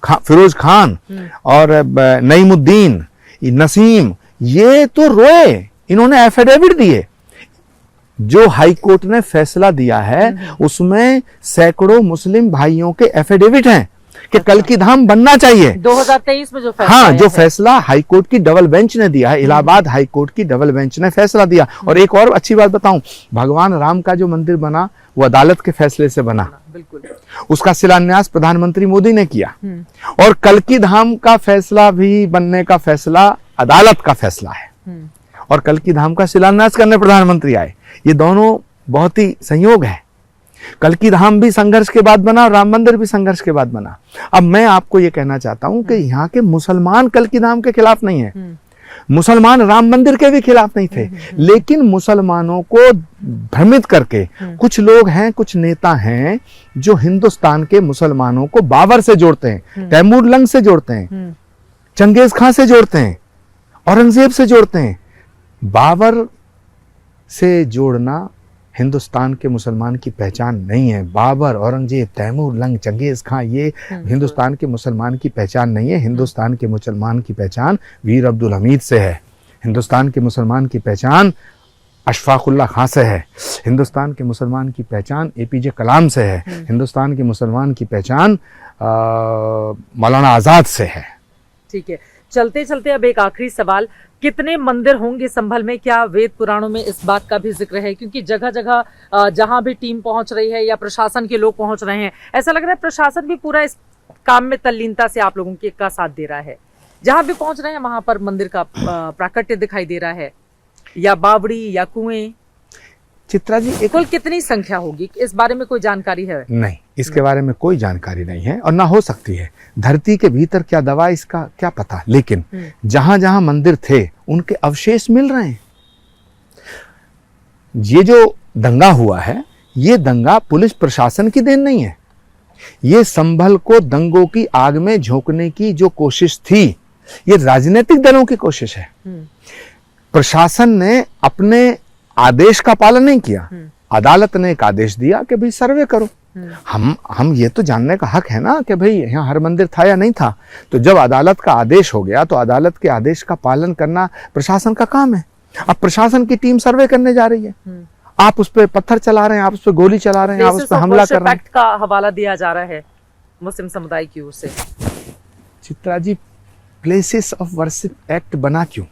[SPEAKER 1] फिरोज खान और नईमुद्दीन, नसीम, ये तो रोए, इन्होंने एफिडेविट दिए। जो हाई कोर्ट ने फैसला दिया है उसमें सैकड़ों मुस्लिम भाइयों के एफिडेविट हैं कि कल्कि धाम बनना चाहिए।
[SPEAKER 2] 2023 में जो फैसला
[SPEAKER 1] हाँ,
[SPEAKER 2] आया
[SPEAKER 1] जो
[SPEAKER 2] है।
[SPEAKER 1] फैसला हाई कोर्ट की डबल बेंच ने दिया है, इलाहाबाद हाई कोर्ट की डबल बेंच ने फैसला दिया। और एक और अच्छी बात बताऊं, भगवान राम का जो मंदिर बना वो अदालत के फैसले से बना।
[SPEAKER 2] बिल्कुल।
[SPEAKER 1] उसका शिलान्यास प्रधानमंत्री मोदी ने किया। और कल्कि धाम का फैसला भी बनने का फैसला अदालत का फैसला है। और कल्कि धाम का शिलान्यास करने प्रधानमंत्री आए। ये दोनों बहुत ही संयोग है। कल्कि धाम भी संघर्ष के बाद बना और राम मंदिर भी संघर्ष के बाद बना। अब मैं आपको ये कहना चाहता हूं कि यहाँ के मुसलमान कल्कि धाम के खिलाफ नहीं है, मुसलमान राम मंदिर के भी खिलाफ नहीं थे, लेकिन मुसलमानों को भ्रमित करके कुछ लोग हैं, कुछ नेता हैं जो हिंदुस्तान के मुसलमानों को बाबर से जोड़ते हैं, तैमूर लंग से जोड़ते हैं, चंगेज खां से जोड़ते हैं, औरंगजेब से जोड़ते हैं। बाबर से जोड़ना हिंदुस्तान के मुसलमान की पहचान नहीं है। बाबर, औरंगजेब, तैमूर लंग, चंगेज खां, ये हिंदुस्तान के मुसलमान की पहचान नहीं है। हिंदुस्तान के मुसलमान की पहचान वीर अब्दुल हमीद से है। हिंदुस्तान के मुसलमान की पहचान अशफाकुल्ला खां से है। हिंदुस्तान के मुसलमान की पहचान एपीजे कलाम से है। हिंदुस्तान के मुसलमान की पहचान मौलाना आज़ाद से है।
[SPEAKER 2] ठीक है, चलते चलते अब एक आखिरी सवाल, कितने मंदिर होंगे संभल में? क्या वेद पुराणों में इस बात का भी जिक्र है? क्योंकि जगह जगह जहां भी टीम पहुंच रही है या प्रशासन के लोग पहुंच रहे हैं, ऐसा लग रहा है प्रशासन भी पूरा इस काम में तल्लीनता से आप लोगों के का साथ दे रहा है। जहां भी पहुंच रहे हैं वहां पर मंदिर का प्राकट्य दिखाई दे रहा है, या बावड़ी या कुएं।
[SPEAKER 1] चित्रा जी,
[SPEAKER 2] कुल कितनी संख्या होगी, इस बारे में कोई जानकारी है?
[SPEAKER 1] नहीं, इसके बारे में कोई जानकारी नहीं है और ना हो सकती है। धरती के भीतर क्या दवा, इसका क्या पता। लेकिन जहां जहां मंदिर थे उनके अवशेष मिल रहे हैं। ये जो दंगा हुआ है, ये दंगा पुलिस प्रशासन की देन नहीं है। ये संभल को दंगों की आग में झोंकने की जो कोशिश थी, ये राजनीतिक दलों की कोशिश है। प्रशासन ने अपने आदेश का पालन नहीं किया। अदालत ने एक आदेश दिया कि भाई सर्वे करो। हम ये तो जानने का हक है ना कि भाई यहाँ हर मंदिर था या नहीं था। तो जब अदालत का आदेश हो गया तो अदालत के आदेश का पालन करना प्रशासन का काम है। अब प्रशासन की टीम सर्वे करने जा रही है। आप उस पर पत्थर चला रहे हैं, आप उस पर गोली चला रहे हैं, आप उस पर हमला कर रहे हैं।
[SPEAKER 2] का हवाला दिया जा रहा है मुस्लिम समुदाय की ओर से।
[SPEAKER 1] Chitra ji, places of worship act बना क्यों?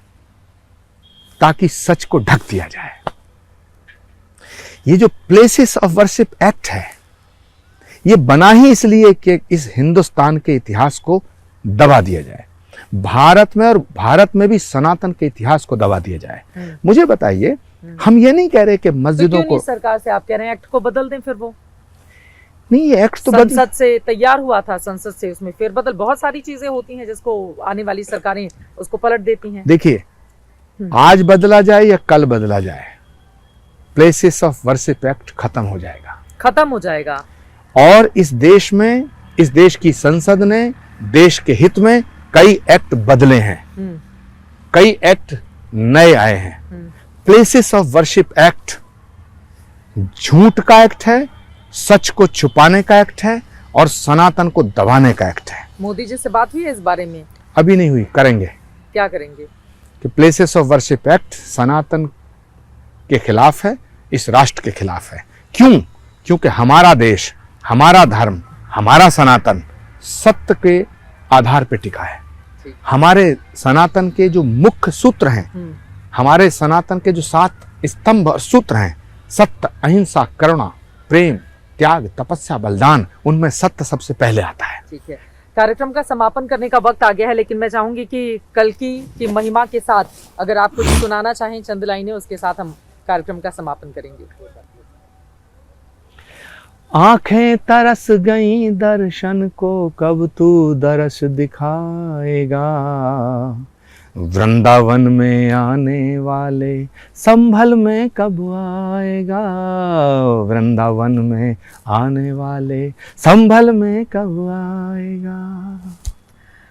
[SPEAKER 1] ताकि सच को ढक दिया जाए। ये जो प्लेसेस ऑफ वर्शिप एक्ट है, ये बना ही इसलिए कि इस हिंदुस्तान के इतिहास को दबा दिया जाए, भारत में और भारत में भी सनातन के इतिहास को दबा दिया जाए। मुझे बताइए, हम ये नहीं कह रहे कि मस्जिदों
[SPEAKER 2] तो क्यों नहीं
[SPEAKER 1] को
[SPEAKER 2] सरकार से आप कह रहे हैं एक्ट को बदल दें? फिर वो
[SPEAKER 1] नहीं, ये एक्ट तो
[SPEAKER 2] संसद से तैयार हुआ था, संसद से उसमें फेरबदल, बहुत सारी चीजें होती हैं जिसको आने वाली सरकारें उसको पलट देती हैं।
[SPEAKER 1] देखिए, आज बदला जाए या कल बदला जाए, प्लेसेस ऑफ वर्शिप एक्ट खत्म हो जाएगा।
[SPEAKER 2] खत्म हो जाएगा।
[SPEAKER 1] और इस देश में, इस देश की संसद ने देश के हित में कई एक्ट बदले हैं, कई एक्ट नए आए हैं। प्लेसेस ऑफ वर्शिप एक्ट झूठ का एक्ट है, सच को छुपाने का एक्ट है और सनातन को दबाने का एक्ट है।
[SPEAKER 2] मोदी जी से बात हुई है इस बारे में?
[SPEAKER 1] अभी नहीं हुई, करेंगे।
[SPEAKER 2] क्या करेंगे?
[SPEAKER 1] कि प्लेसेस ऑफ वर्शिप एक्ट सनातन के खिलाफ है, इस राष्ट्र के खिलाफ है। क्यों? क्योंकि हमारा देश, हमारा धर्म, हमारा सनातन सत्य के आधार पर टिका है। हमारे सनातन के जो मुख्य सूत्र हैं, हमारे सनातन के जो 7 स्तंभ और सूत्र हैं, सत्य, अहिंसा, करुणा, प्रेम, त्याग, तपस्या, बलिदान, उनमें सत्य सबसे पहले आता है।
[SPEAKER 2] ठीक है, कार्यक्रम का समापन करने का वक्त आ गया है, लेकिन मैं चाहूंगी कि कल्कि की महिमा के साथ अगर आप कुछ सुनाना चाहें चंद लाइनें, उसके साथ हम कार्यक्रम का समापन करेंगे।
[SPEAKER 1] आंखें तरस गई दर्शन को, कब तू दर्श दिखाएगा। वृंदावन में आने वाले संभल में कब आएगा। वृंदावन में आने वाले संभल में कब आएगा।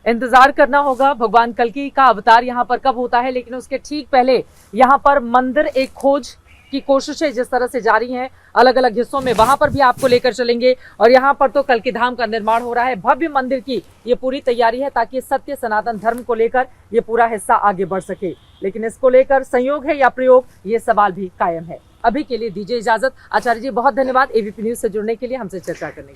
[SPEAKER 2] इंतजार करना होगा भगवान कल्कि का अवतार यहाँ पर कब होता है, लेकिन उसके ठीक पहले यहाँ पर मंदिर एक खोज की कोशिशें जिस तरह से जारी हैं अलग अलग हिस्सों में, वहां पर भी आपको लेकर चलेंगे। और यहाँ पर तो कल्कि धाम का निर्माण हो रहा है, भव्य मंदिर की ये पूरी तैयारी है ताकि सत्य सनातन धर्म को लेकर ये पूरा हिस्सा आगे बढ़ सके। लेकिन इसको लेकर संयोग है या प्रयोग, ये सवाल भी कायम है। अभी के लिए दीजिए इजाजत। आचार्य जी बहुत धन्यवाद एबीपी न्यूज से जुड़ने के लिए, हमसे चर्चा करने के लिए।